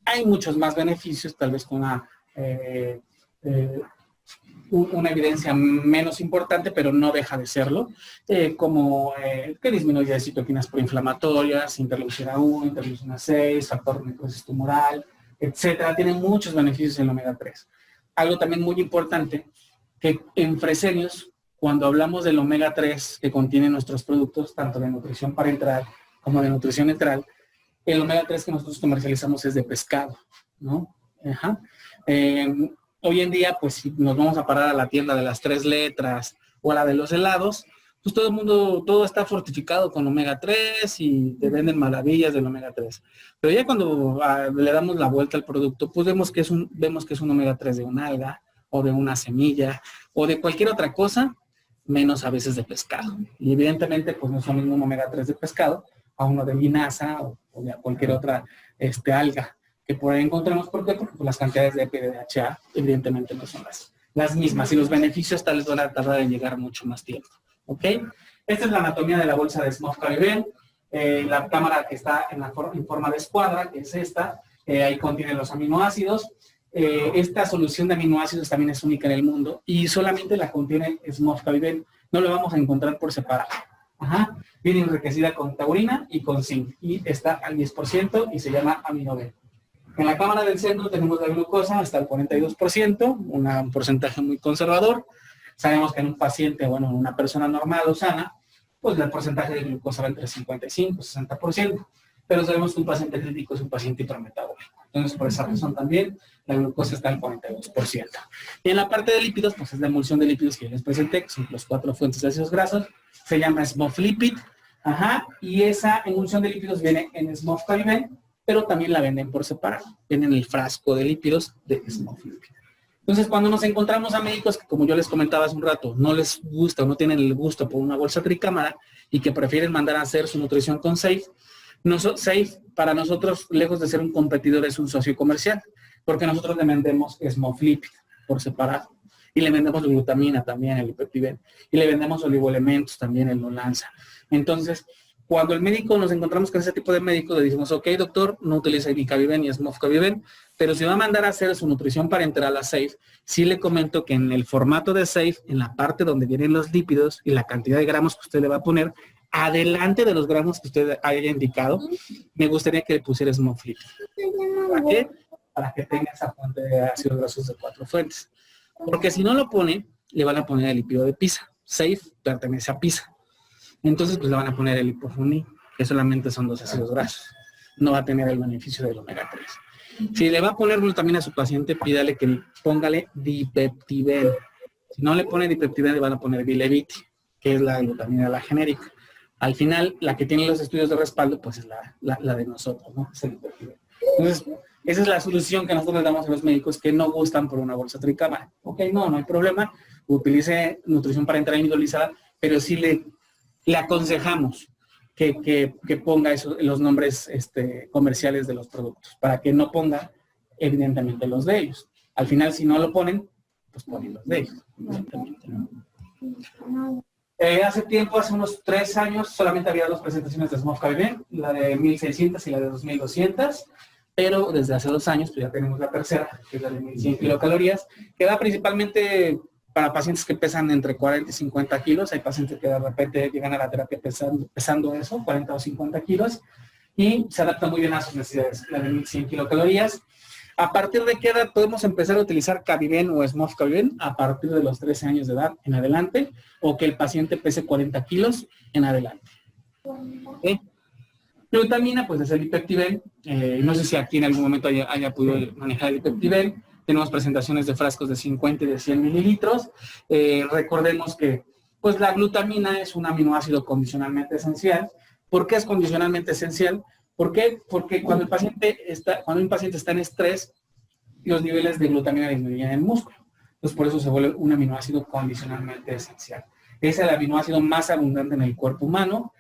Hay muchos más beneficios, tal vez con una una evidencia menos importante, pero no deja de serlo, como que disminuye citoquinas proinflamatorias, interleucina 1, interleucina 6, factor de necrosis tumoral, etcétera. Tiene muchos beneficios el omega 3. Algo también muy importante, que en Fresenius, cuando hablamos del omega 3 que contienen nuestros productos, tanto de nutrición parenteral como de nutrición enteral, el omega 3 que nosotros comercializamos es de pescado, ¿no? Ajá. Hoy en día, pues si nos vamos a parar a la tienda de las 3 letras o a la de los helados, pues todo el mundo, todo está fortificado con omega 3 y te venden maravillas del omega 3. Pero ya cuando le damos la vuelta al producto, pues vemos que es un omega 3 de un alga o de una semilla o de cualquier otra cosa, menos a veces de pescado. Y evidentemente, pues no es lo mismo un omega 3 de pescado a uno de linaza o de cualquier otra alga que por ahí encontramos. ¿Por qué? Porque las cantidades de EPA y de DHA evidentemente no son las mismas y los beneficios tal vez van a tardar en llegar mucho más tiempo. ¿Ok? Esta es la anatomía de la bolsa de SMOF-Cabiven. La cámara que está en forma de escuadra, que es esta, ahí contiene los aminoácidos. Esta solución de aminoácidos también es única en el mundo y solamente la contiene SMOF-Cabiven. No lo vamos a encontrar por separado. Ajá. Viene enriquecida con taurina y con zinc y está al 10% y se llama aminoven. En la cámara del centro tenemos la glucosa hasta el 42%, un porcentaje muy conservador. Sabemos que en un paciente, bueno, en una persona normal o sana, pues el porcentaje de glucosa va entre 55 y 60%. Pero sabemos que un paciente crítico es un paciente hipermetabólico. Entonces, por esa razón también, la glucosa está al 42%. Y en la parte de lípidos, pues es la emulsión de lípidos que yo les presenté, que son los 4 fuentes de ácidos grasos. Se llama SMOF-Lipid. Ajá. Y esa emulsión de lípidos viene en SMOF-Cabiven, pero también la venden por separado. Viene en el frasco de lípidos de SMOF-Lipid. Entonces, cuando nos encontramos a médicos que, como yo les comentaba hace un rato, no les gusta o no tienen el gusto por una bolsa tricámara y que prefieren mandar a hacer su nutrición con Safe, Safe para nosotros, lejos de ser un competidor, es un socio comercial, porque nosotros le vendemos SMOF-Lipid por separado. Y le vendemos glutamina también, el Ipeptiven. Y le vendemos oligoelementos también, el Nolanza. Entonces, cuando el médico nos encontramos con ese tipo de médicos, le decimos, ok, doctor, no utiliza ni Cabiven ni SMOF-Cabiven, pero si va a mandar a hacer su nutrición parenteral a Safe, sí le comento que en el formato de Safe, en la parte donde vienen los lípidos y la cantidad de gramos que usted le va a poner, adelante de los gramos que usted haya indicado, me gustaría que le pusiera SMOF-Lipid. ¿Para qué? Para que tenga esa fuente de ácidos grasos de 4 fuentes. Porque si no lo pone, le van a poner el lípido de Pisa. Safe pertenece a Pisa. Entonces, pues le van a poner el lipofunin, que solamente son 2 ácidos grasos. No va a tener el beneficio del omega 3. Si le va a poner glutamina a su paciente, pídale que póngale dipeptiven. Si no le pone dipeptiven, le van a poner Vileviti, que es la glutamina, la genérica. Al final, la que tiene los estudios de respaldo, pues es la de nosotros, ¿no? Es el dipeptiven. Entonces, esa es la solución que nosotros le damos a los médicos que no gustan por una bolsa tricámara. Ok, no hay problema. Utilice nutrición parenteral individualizada, pero sí le aconsejamos que ponga los nombres comerciales de los productos, para que no ponga, evidentemente, los de ellos. Al final, si no lo ponen, pues ponen los de ellos, evidentemente, ¿no? Hace tiempo, hace unos 3 años, solamente había 2 presentaciones de SMOF-Cabiven, la de 1600 y la de 2200, pero desde hace 2 años, pues ya tenemos la tercera, que es la de 1100 kilocalorías, que da principalmente para pacientes que pesan entre 40 y 50 kilos. Hay pacientes que de repente llegan a la terapia pesando eso, 40 o 50 kilos, y se adapta muy bien a sus necesidades, la de 1100 kilocalorías. ¿A partir de qué edad podemos empezar a utilizar Cabiven o SMOF-Cabiven? A partir de los 13 años de edad en adelante, o que el paciente pese 40 kilos en adelante. ¿Okay? Glutamina, pues es el Ipeptiven. No sé si aquí en algún momento haya podido manejar el Ipeptiven. Tenemos presentaciones de frascos de 50 y de 100 mililitros. Recordemos que pues la glutamina es un aminoácido condicionalmente esencial. ¿Por qué es condicionalmente esencial? ¿Por qué? Porque cuando un paciente está en estrés, los niveles de glutamina disminuyen en el músculo. Entonces, por eso se vuelve un aminoácido condicionalmente esencial. Es el aminoácido más abundante en el cuerpo humano.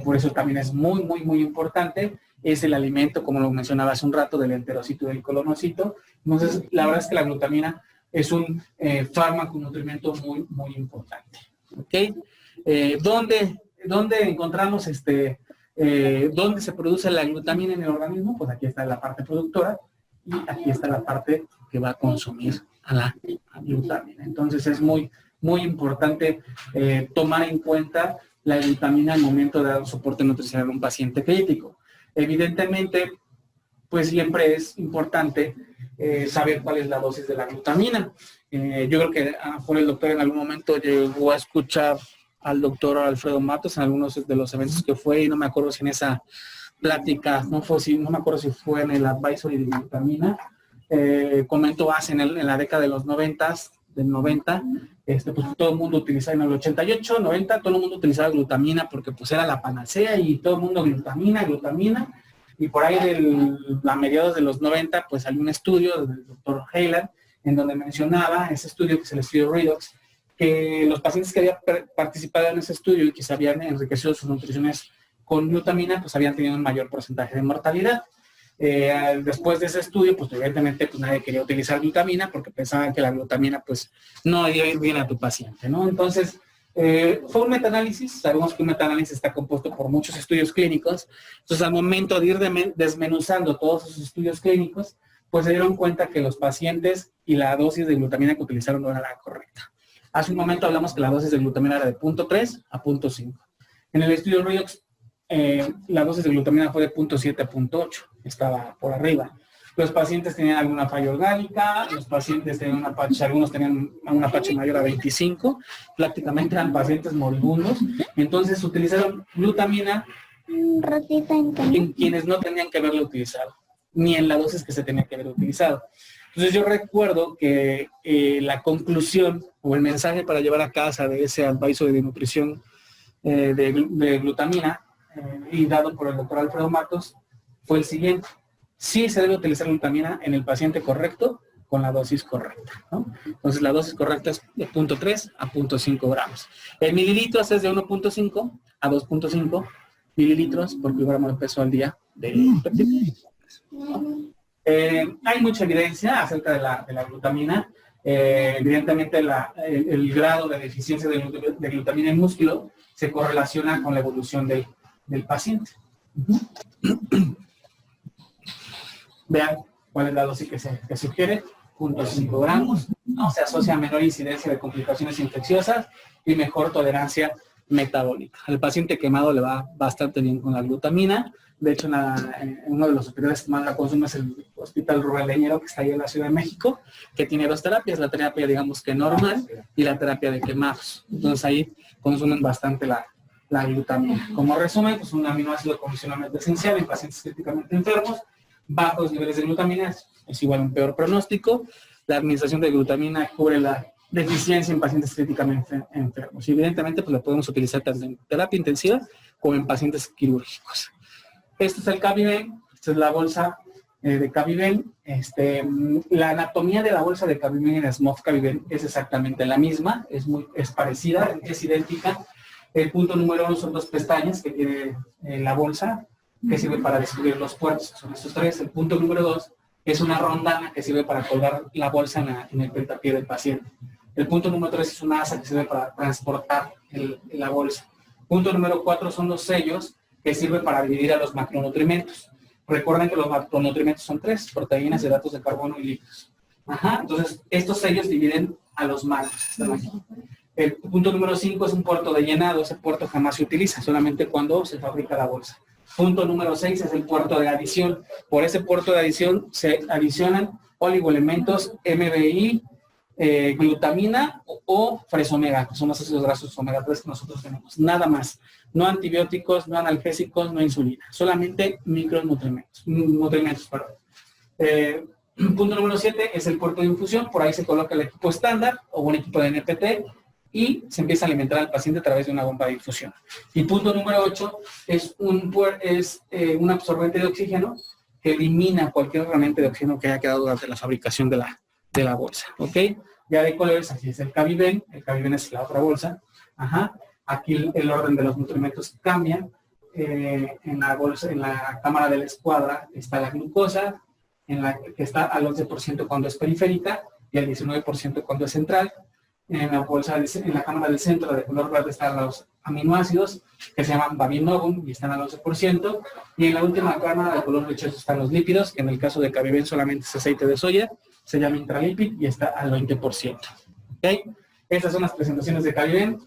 Por eso también es muy, muy, muy importante. Es el alimento, como lo mencionaba hace un rato, del enterocito y del colonocito. Entonces, la verdad es que la glutamina es un fármaco, un nutrimento muy, muy importante. ¿Ok? ¿Dónde encontramos dónde se produce la glutamina en el organismo? Pues aquí está la parte productora y aquí está la parte que va a consumir a la glutamina. Entonces es muy importante tomar en cuenta la glutamina al momento de dar un soporte nutricional a un paciente crítico. Evidentemente, pues siempre es importante saber cuál es la dosis de la glutamina. Yo creo que por el doctor en algún momento llegó a escuchar al doctor Alfredo Matos en algunos de los eventos que fue, y no me acuerdo si en esa plática, no me acuerdo si fue en el advisory de glutamina, comentó hace en la década de los 90, pues todo el mundo utilizaba en el 88, 90, todo el mundo utilizaba glutamina porque pues era la panacea y todo el mundo glutamina, y por ahí a mediados de los 90 pues salió un estudio del doctor Heiler en donde mencionaba ese estudio, que es el estudio Redox, que los pacientes que habían participado en ese estudio y que se habían enriquecido sus nutriciones con glutamina, pues habían tenido un mayor porcentaje de mortalidad. Después de ese estudio, pues evidentemente pues nadie quería utilizar glutamina porque pensaban que la glutamina pues no iba a ir bien a tu paciente, ¿no? Entonces, fue un metaanálisis. Sabemos que un metaanálisis está compuesto por muchos estudios clínicos. Entonces, al momento de ir desmenuzando todos esos estudios clínicos, pues se dieron cuenta que los pacientes y la dosis de glutamina que utilizaron no era la correcta. Hace un momento hablamos que la dosis de glutamina era de 0.3 a 0.5. En el estudio Redox, la dosis de glutamina fue de 0.7 a 0.8, estaba por arriba. Los pacientes tenían alguna falla orgánica, los pacientes tenían una pH, algunos tenían una pH mayor a 25, prácticamente eran pacientes moribundos. Entonces utilizaron glutamina en quienes no tenían que haberlo utilizado, ni en la dosis que se tenía que haber utilizado. Entonces yo recuerdo que la conclusión o el mensaje para llevar a casa de ese advisory de nutrición de glutamina y dado por el doctor Alfredo Matos fue el siguiente: sí se debe utilizar glutamina en el paciente correcto con la dosis correcta, ¿no? Entonces la dosis correcta es de 0.3 a 0.5 gramos. El mililitros es de 1.5 a 2.5 mililitros por kilogramo de peso al día de peptidos. Hay mucha evidencia acerca de la glutamina. Evidentemente el grado de deficiencia de glutamina en músculo se correlaciona con la evolución del paciente. Vean cuál es la dosis que se sugiere: 0.5 gramos. ¿No? Se asocia a menor incidencia de complicaciones infecciosas y mejor tolerancia metabólica. Al paciente quemado le va bastante bien con la glutamina. De hecho, uno de los hospitales que más la consume es el Hospital Rubén Leñero, que está ahí en la Ciudad de México, que tiene dos terapias: la terapia, digamos que normal, y la terapia de quemados. Entonces ahí consumen bastante la glutamina. Como resumen, pues un aminoácido condicionalmente esencial en pacientes críticamente enfermos. Bajos niveles de glutamina es igual a un peor pronóstico. La administración de glutamina cubre la deficiencia en pacientes críticamente enfermos. Y evidentemente, pues la podemos utilizar tanto en terapia intensiva como en pacientes quirúrgicos. Este es el Cabiven, esta es la bolsa de Cabiven. La anatomía de la bolsa de Cabiven y de SMOF Cabiven es exactamente la misma, es parecida, es idéntica. El punto número 1 son dos pestañas que tiene la bolsa, que sirve para descubrir los puertos, son estos tres. El punto número 2 es una rondana que sirve para colgar la bolsa en el pentapié del paciente. El punto número 3 es una asa que sirve para transportar la bolsa. Punto número 4 son los sellos, que sirve para dividir a los macronutrientes. Recuerden que los macronutrientes son 3: proteínas, hidratos de carbono y lípidos. Entonces, estos sellos dividen a los macros. El punto número 5 es un puerto de llenado. Ese puerto jamás se utiliza, solamente cuando se fabrica la bolsa. Punto número 6 es el puerto de adición. Por ese puerto de adición se adicionan oligoelementos MBI, glutamina o fresomega, que son los ácidos grasos omega 3 que nosotros tenemos. Nada más. No antibióticos, no analgésicos, no insulina. Solamente micronutrientes. Punto número 7 es el puerto de infusión. Por ahí se coloca el equipo estándar o un equipo de NPT y se empieza a alimentar al paciente a través de una bomba de infusión. Y punto número 8 es un absorbente de oxígeno que elimina cualquier remanente de oxígeno que haya quedado durante la fabricación de la bolsa. ¿Ok? Ya de colores, así es el Cabiven. El Cabiven es la otra bolsa. Aquí el orden de los nutrimentos cambia. En la bolsa, en la cámara de la escuadra está la glucosa, que está al 11% cuando es periférica y al 19% cuando es central. En la cámara del centro de color verde están los aminoácidos que se llaman Babinogun y están al 11%. Y en la última cámara de color lechoso están los lípidos, que en el caso de Cabiven solamente es aceite de soya se llama intralipid y está al 20%. ¿Ok? Estas son las presentaciones de Cabiven.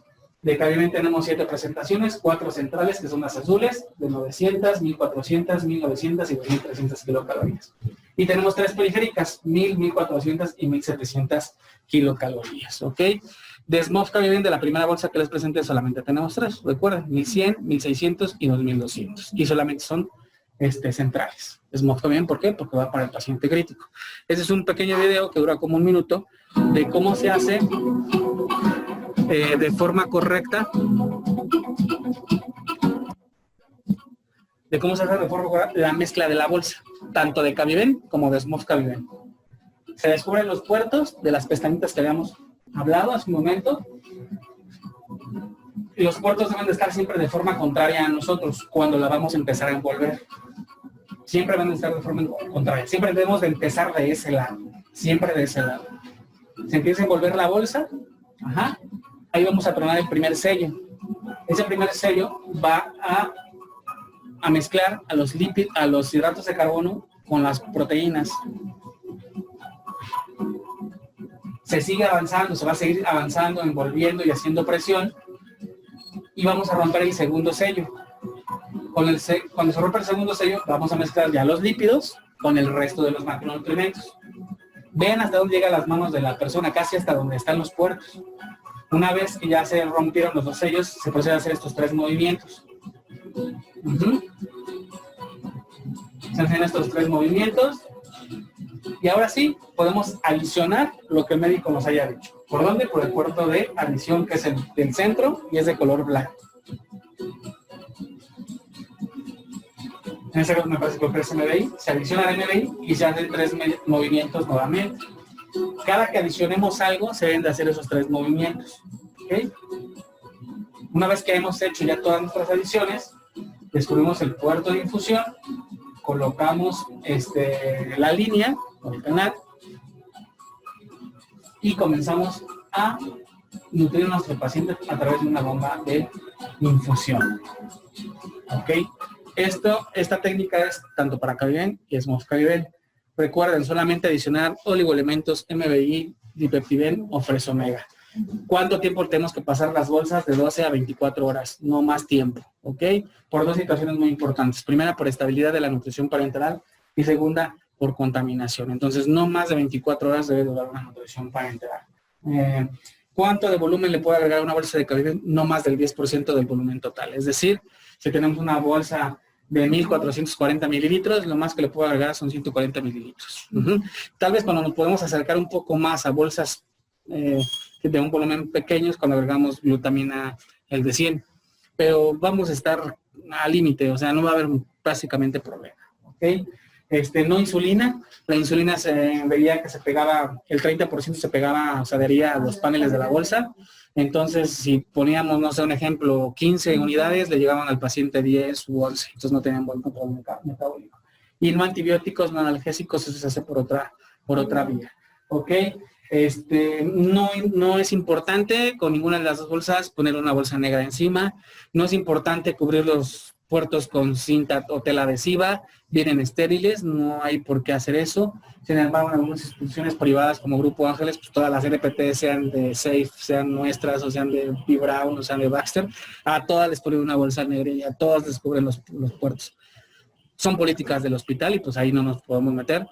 De Cabiven tenemos 7 presentaciones, 4 centrales, que son las azules, de 900, 1400, 1900 y 2300 kilocalorías. Y tenemos 3 periféricas, 1000, 1400 y 1700 kilocalorías. ¿Ok? De SMOF Cabiven, de la primera bolsa que les presenté, solamente tenemos 3. Recuerden, 1100, 1600 y 2200. Y solamente son centrales. SMOF Cabiven, ¿por qué? Porque va para el paciente crítico. Este es un pequeño video que dura como un minuto de cómo se hace de forma correcta, la mezcla de la bolsa, tanto de Cabiven como de SMOF Cabiven. Se descubren los puertos de las pestañitas que habíamos hablado hace un momento. Y los puertos deben de estar siempre de forma contraria a nosotros cuando la vamos a empezar a envolver. Siempre van a estar de forma contraria. Siempre debemos de empezar de ese lado. Siempre de ese lado. Se empieza a envolver la bolsa. Ajá. Ahí vamos a tronar el primer sello. Ese primer sello va a mezclar a los hidratos de carbono con las proteínas. Se sigue avanzando, se va a seguir avanzando, envolviendo y haciendo presión. Y vamos a romper el segundo sello. Cuando se rompe el segundo sello, vamos a mezclar ya los lípidos con el resto de los macronutrientes. Vean hasta dónde llegan las manos de la persona, casi hasta donde están los puertos. Una vez que ya se rompieron los 2 sellos, se procede a hacer estos 3 movimientos. Se hacen estos 3 movimientos. Y ahora sí, podemos adicionar lo que el médico nos haya dicho. ¿Por dónde? Por el puerto de adición, que es el del centro y es de color blanco. En este caso me parece que es MBI. Se adiciona el MBI y se hacen 3 movimientos nuevamente. Cada que adicionemos algo, se deben de hacer esos 3 movimientos. ¿Okay? Una vez que hemos hecho ya todas nuestras adiciones, descubrimos el puerto de infusión, colocamos la línea o el canal y comenzamos a nutrir a nuestro paciente a través de una bomba de infusión. ¿Ok? Esta técnica es tanto para Cabiven y SMOF Cabiven. Recuerden solamente adicionar oligoelementos, MBI, dipeptiven o Fresomega. ¿Cuánto tiempo tenemos que pasar las bolsas? De 12 a 24 horas, no más tiempo, ¿ok? Por 2 situaciones muy importantes. Primera, por estabilidad de la nutrición parenteral y segunda, por contaminación. Entonces, no más de 24 horas debe durar una nutrición parenteral. ¿Cuánto de volumen le puede agregar una bolsa de Cabiven? No más del 10% del volumen total. Es decir, si tenemos una bolsa de 1440 mililitros, lo más que le puedo agregar son 140 mililitros. Tal vez cuando nos podemos acercar un poco más a bolsas de un volumen pequeño es cuando agregamos glutamina, el de 100. Pero vamos a estar al límite, o sea, no va a haber básicamente problema. ¿Ok? No insulina. La insulina se veía que se pegaba, el 30% se pegaba, o sea, adhería a los paneles de la bolsa. Entonces, si poníamos, no sé, un ejemplo, 15 unidades, le llegaban al paciente 10 u 11. Entonces no tenían buen control metabólico. Y no antibióticos, no analgésicos, eso se hace por otra vía. ¿Ok? No es importante con ninguna de las 2 bolsas poner una bolsa negra encima. No es importante cubrir los puertos con cinta o tela adhesiva. Vienen estériles, no hay por qué hacer eso. Sin embargo, en algunas instituciones privadas como Grupo Ángeles, pues todas las NPT, sean de Safe, sean nuestras, o sean de B. Brown, o sean de Baxter, a todas les ponen una bolsa negra y a todas les cubren los puertos. Son políticas del hospital y pues ahí no nos podemos meter,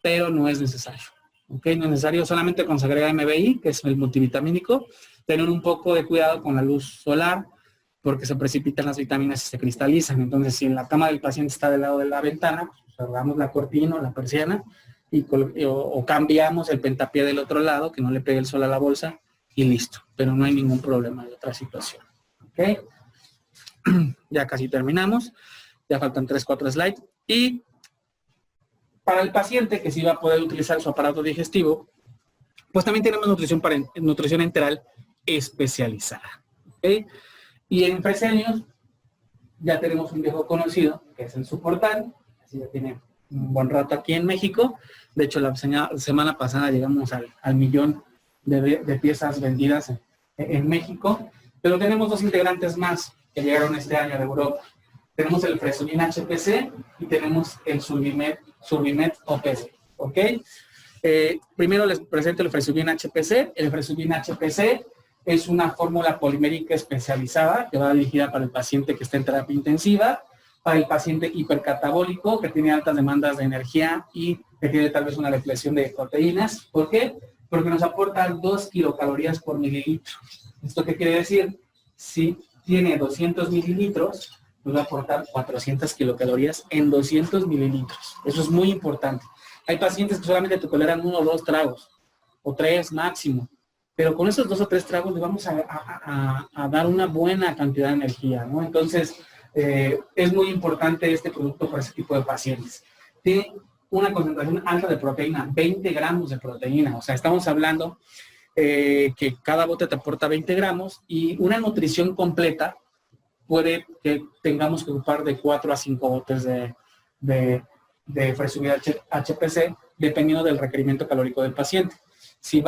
pero no es necesario. ¿Ok? No es necesario, solamente cuando se agrega MBI, que es el multivitamínico, tener un poco de cuidado con la luz solar, porque se precipitan las vitaminas y se cristalizan. Entonces, si en la cama del paciente está del lado de la ventana, pues cerramos la cortina o la persiana o cambiamos el pentapié del otro lado, que no le pegue el sol a la bolsa y listo. Pero no hay ningún problema de otra situación. ¿Ok? Ya casi terminamos. Ya faltan 3-4 slides. Y para el paciente que sí va a poder utilizar su aparato digestivo, pues también tenemos nutrición enteral especializada. ¿Ok? Y en Fresenius ya tenemos un viejo conocido, que es el Suportal. Así ya tiene un buen rato aquí en México. De hecho, la semana pasada llegamos al millón de piezas vendidas en México. Pero tenemos 2 integrantes más que llegaron este año de Europa. Tenemos el Fresonin HPC y tenemos el Surbimet OPC. ¿Ok? Primero les presento el Fresubin HPC. El Fresubin HPC es una fórmula polimérica especializada que va dirigida para el paciente que está en terapia intensiva, para el paciente hipercatabólico que tiene altas demandas de energía y que tiene tal vez una depleción de proteínas. ¿Por qué? Porque nos aporta 2 kilocalorías por mililitro. ¿Esto qué quiere decir? Si tiene 200 mililitros, nos va a aportar 400 kilocalorías en 200 mililitros. Eso es muy importante. Hay pacientes que solamente te toleran 1 o 2 tragos, o 3 máximo, pero con esos 2 o 3 tragos le vamos a dar una buena cantidad de energía, ¿no? Entonces, es muy importante este producto para ese tipo de pacientes. Tiene una concentración alta de proteína, 20 gramos de proteína, o sea, estamos hablando que cada bote te aporta 20 gramos y una nutrición completa puede que tengamos que ocupar de 4 a 5 botes de Fresubin HPC, dependiendo del requerimiento calórico del paciente. Si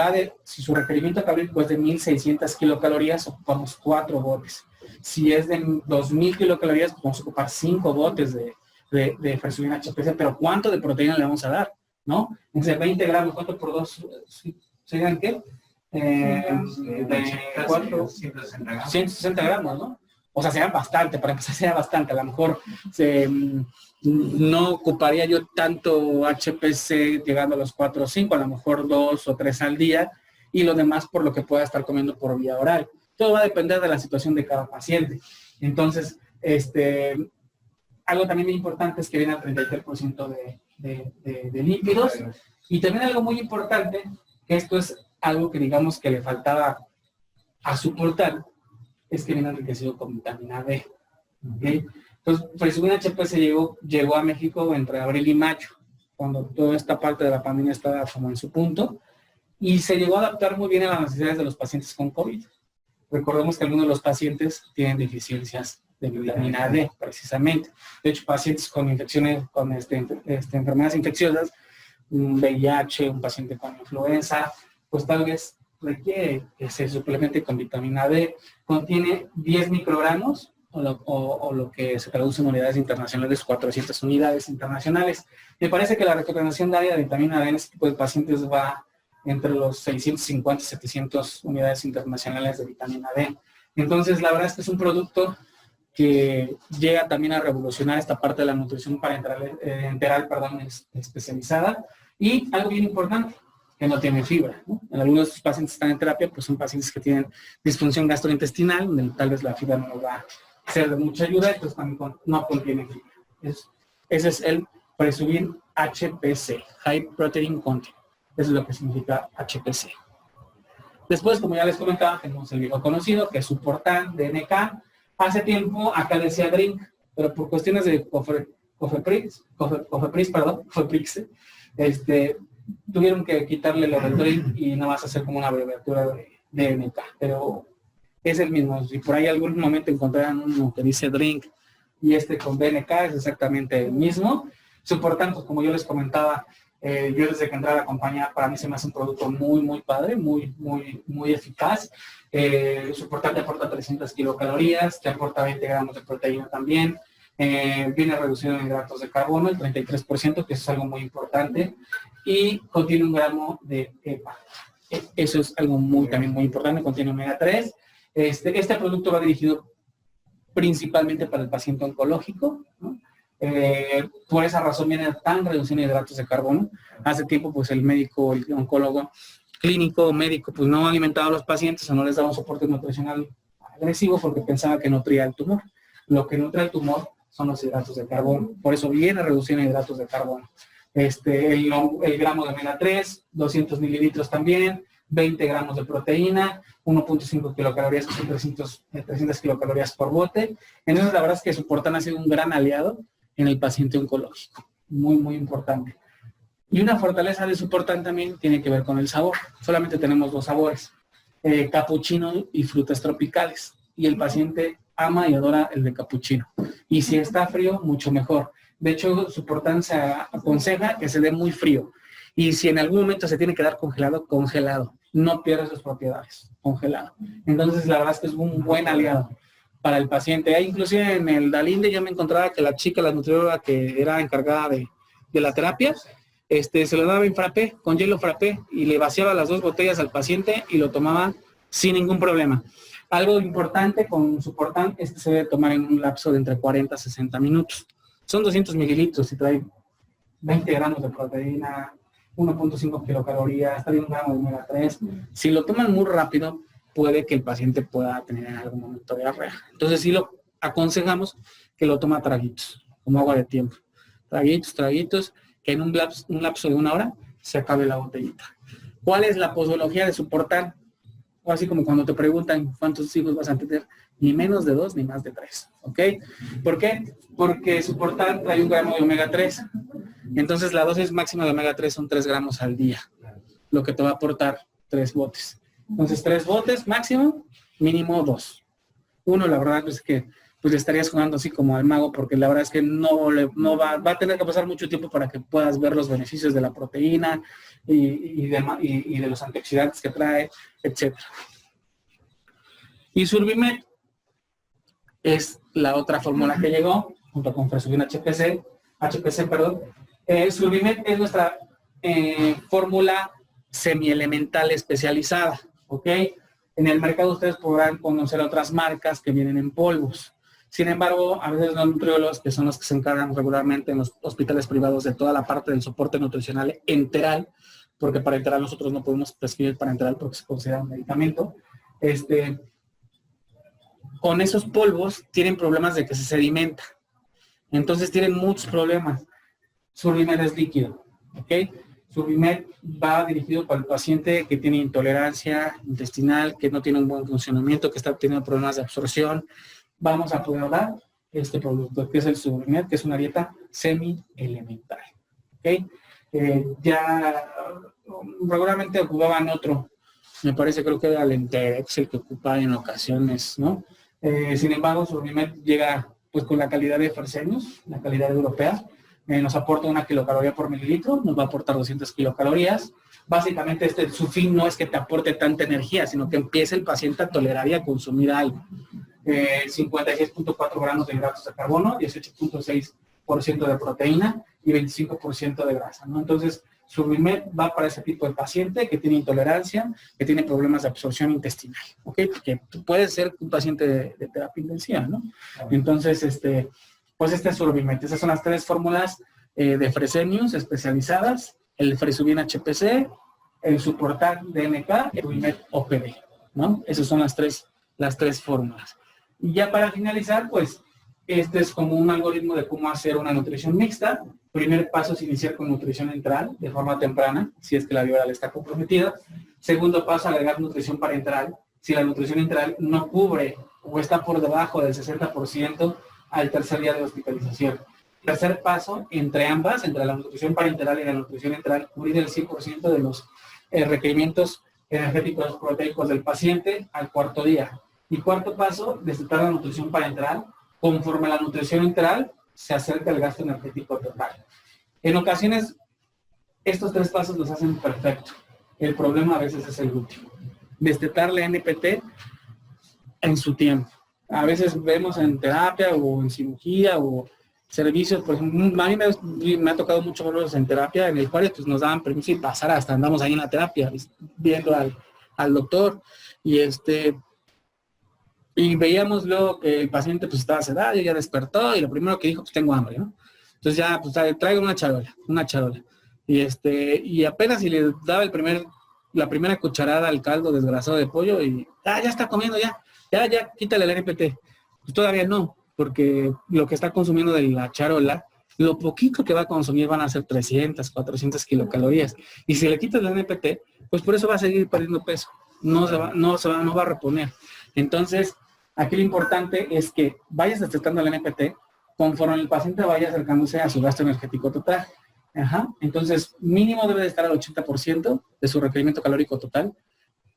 su requerimiento calórico es de 1.600 kilocalorías, ocupamos 4 botes. Si es de 2.000 kilocalorías, vamos a ocupar 5 botes de Fresubin HPC, pero ¿cuánto de proteína le vamos a dar? ¿No? Entonces, 20 gramos, ¿cuánto por 2? ¿Serían qué? 160 gramos, ¿no? O sea, sería bastante, para empezar sería bastante. A lo mejor no ocuparía yo tanto HPC llegando a los 4 o 5, a lo mejor 2 o 3 al día, y lo demás por lo que pueda estar comiendo por vía oral. Todo va a depender de la situación de cada paciente. Entonces, algo también muy importante es que viene al 33% de lípidos. Y también algo muy importante, que esto es algo que digamos que le faltaba a su portal, es que viene enriquecido con vitamina D. ¿Okay? Entonces, Fresubin HPC llegó a México entre abril y mayo, cuando toda esta parte de la pandemia estaba como en su punto, y se llegó a adaptar muy bien a las necesidades de los pacientes con COVID. Recordemos que algunos de los pacientes tienen deficiencias de vitamina D, precisamente. De hecho, pacientes con infecciones, con enfermedades infecciosas, un VIH, un paciente con influenza, pues tal vez requiere que se suplemente con vitamina D. Contiene 10 microgramos, o lo que se traduce en unidades internacionales, 400 unidades internacionales. Me parece que la recomendación diaria de vitamina D en este tipo de pacientes va entre los 650 y 700 unidades internacionales de vitamina D. Entonces, la verdad es que es un producto que llega también a revolucionar esta parte de la nutrición enteral, especializada. Y algo bien importante, que no tiene fibra, ¿no? En algunos de estos pacientes que están en terapia, pues son pacientes que tienen disfunción gastrointestinal, donde tal vez la fibra no va a ser de mucha ayuda, entonces también no contiene fibra. Ese es el Fresubin HPC, High Protein Content. Eso es lo que significa HPC. Después, como ya les comentaba, tenemos el viejo conocido, que es su portal DNK. Hace tiempo acá decía Drink, pero por cuestiones de Cofepris, tuvieron que quitarle lo del Drink y nada más hacer como una abreviatura de DNK, pero es el mismo. Si por ahí algún momento encontraran uno que dice Drink y con DNK es exactamente el mismo. Por tanto, como yo les comentaba, yo desde que entré a la compañía, para mí se me hace un producto muy, muy padre, muy, muy, muy eficaz. Su portal te aporta 300 kilocalorías, te aporta 20 gramos de proteína también. Viene reducido en hidratos de carbono, el 33%, que eso es algo muy importante. Y contiene 1 gramo de EPA. Eso es algo también muy importante, contiene omega 3. Este producto va dirigido principalmente para el paciente oncológico, ¿no? Por esa razón viene tan reducido en hidratos de carbono. Hace tiempo, pues el médico, el oncólogo clínico, médico, pues no alimentaba a los pacientes o no les daba un soporte nutricional agresivo porque pensaba que nutría el tumor. Lo que nutre el tumor son los hidratos de carbono. Por eso viene reducido en hidratos de carbono. El gramo de omega 3, 200 mililitros también, 20 gramos de proteína, 1.5 kilocalorías, que son 300 kilocalorías por bote. Entonces, la verdad es que su portal ha sido un gran aliado en el paciente oncológico. Muy, muy importante. Y una fortaleza de su portal también tiene que ver con el sabor. Solamente tenemos 2 sabores, capuchino y frutas tropicales. Y el paciente ama y adora el de capuchino. Y si está frío, mucho mejor. De hecho, su portal se aconseja que se dé muy frío. Y si en algún momento se tiene que dar congelado, congelado. No pierde sus propiedades, congelado. Entonces, la verdad es que es un buen aliado para el paciente. Inclusive en el Dalinde yo me encontraba que la chica, la nutrióloga que era encargada de la terapia, se lo daba en frappé, con hielo frappé, y le vaciaba las 2 botellas al paciente y lo tomaba sin ningún problema. Algo importante con Suportan es que se debe tomar en un lapso de entre 40 a 60 minutos. Son 200 mililitros y trae 20 gramos de proteína, 1.5 kilocalorías, trae 1 gramo de omega 3. Si lo toman muy rápido, puede que el paciente pueda tener en algún momento diarrea. Entonces sí lo aconsejamos que lo toma a traguitos, como agua de tiempo. Traguitos, que en un lapso de 1 hora se acabe la botellita. ¿Cuál es la posología de Suportan? O así como cuando te preguntan cuántos hijos vas a tener, ni menos de 2 ni más de 3, ¿ok? ¿Por qué? Porque Suportan trae 1 gramo de omega 3. Entonces la dosis máxima de omega 3 son 3 gramos al día, lo que te va a aportar 3 botes. Entonces 3 botes máximo, mínimo 2. Uno, la verdad es que pues le estarías jugando así como al mago, porque la verdad es que no va a tener que pasar mucho tiempo para que puedas ver los beneficios de la proteína y de los antioxidantes que trae, etc. Y Surbimet es la otra fórmula que llegó, junto con Fresubin HPC, Surbimet es nuestra fórmula semielemental especializada, ¿ok? En el mercado ustedes podrán conocer otras marcas que vienen en polvos. Sin embargo, a veces los nutriólogos, que son los que se encargan regularmente en los hospitales privados de toda la parte del soporte nutricional enteral, porque parenteral nosotros no podemos prescribir parenteral porque se considera un medicamento, con esos polvos tienen problemas de que se sedimenta. Entonces tienen muchos problemas. Surbimet es líquido, ¿ok? Surbimet va dirigido para el paciente que tiene intolerancia intestinal, que no tiene un buen funcionamiento, que está teniendo problemas de absorción. Vamos a poder dar este producto, que es el Surbimet, que es una dieta semi-elemental, ¿ok? Ya regularmente ocupaban otro, me parece, creo que era el Enterex el que ocupaba en ocasiones, ¿no? Sin embargo, Surbimet llega pues con la calidad de Fresenius, la calidad europea. Nos aporta 1 kilocaloría por mililitro, nos va a aportar 200 kilocalorías. Básicamente su fin no es que te aporte tanta energía, sino que empiece el paciente a tolerar y a consumir algo. 56.4 gramos de hidratos de carbono, 18.6% de proteína y 25% de grasa, ¿no? Entonces, Surbimet va para ese tipo de paciente que tiene intolerancia, que tiene problemas de absorción intestinal, ¿ok? Porque puede ser un paciente de terapia intensiva, ¿no? Entonces, pues es Surbimet. Esas son las 3 fórmulas de Fresenius especializadas, el Fresubin HPC, el Suportan DNK y el Surbimet OPD, ¿no? Esas son las tres fórmulas. Y ya para finalizar, pues, este es como un algoritmo de cómo hacer una nutrición mixta. Primer paso es iniciar con nutrición enteral de forma temprana, si es que la vía oral está comprometida. Segundo paso, agregar nutrición parenteral. Si la nutrición enteral no cubre o está por debajo del 60% al tercer día de hospitalización. Tercer paso, entre ambas, entre la nutrición parenteral y la nutrición enteral, cubrir el 100% de los requerimientos energéticos proteicos del paciente al 4.º día. Y cuarto paso, destetar la nutrición parenteral conforme la nutrición enteral se acerca al gasto energético total. En ocasiones, estos 3 pasos los hacen perfecto. El problema a veces es el último. Destetar la NPT en su tiempo. A veces vemos en terapia o en cirugía o servicios, por ejemplo, a mí me ha tocado mucho verlos en terapia, en el cual pues, nos daban permiso y pasar hasta andamos ahí en la terapia, viendo al doctor, y veíamos luego que el paciente pues estaba sedado, ya despertó, y lo primero que dijo, pues tengo hambre, ¿no? Entonces ya, pues traigo una charola. Y apenas si le daba la primera cucharada al caldo desgrasado de pollo, y ya está comiendo, ya, quítale el NPT. Pues todavía no, porque lo que está consumiendo de la charola, lo poquito que va a consumir van a ser 300, 400 kilocalorías. Y si le quitas el NPT, pues por eso va a seguir perdiendo peso. No va a reponer. Entonces, aquí lo importante es que vayas detectando el NPT conforme el paciente vaya acercándose a su gasto energético total. Entonces, mínimo debe de estar al 80% de su requerimiento calórico total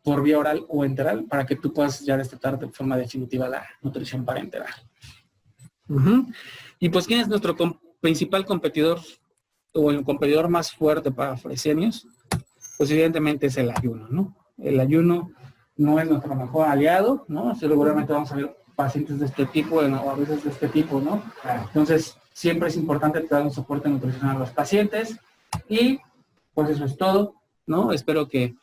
por vía oral o enteral para que tú puedas ya detectar de forma definitiva la nutrición parenteral. Y pues, ¿quién es nuestro principal competidor o el competidor más fuerte para Fresenius? Pues evidentemente es el ayuno, ¿no? El ayuno no es nuestro mejor aliado, ¿no? Seguramente vamos a ver pacientes de este tipo o a veces de este tipo, ¿no? Entonces, siempre es importante dar un soporte nutricional a los pacientes. Y pues eso es todo, ¿no? Espero que,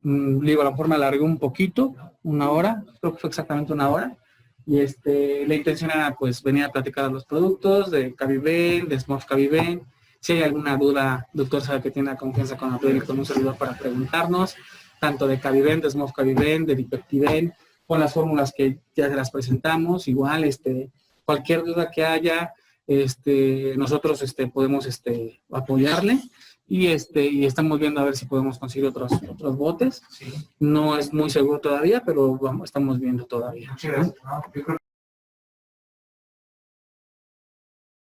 digo, a lo mejor me alargué un poquito, 1 hora, creo que fue exactamente 1 hora. Y la intención era pues venir a platicar de los productos, de Cabiven, de Smurf Cabiven. Si hay alguna duda, doctor sabe que tiene la confianza con Abdel y con un servidor para preguntarnos, tanto de Cabiven, de Smurf Cabiven, de Dipeptiven, con las fórmulas que ya se las presentamos. Igual, cualquier duda que haya, nosotros podemos apoyarle. Y estamos viendo a ver si podemos conseguir otros botes. Sí. No es muy seguro todavía, pero estamos viendo todavía. Muchas gracias. ¿No? Yo creo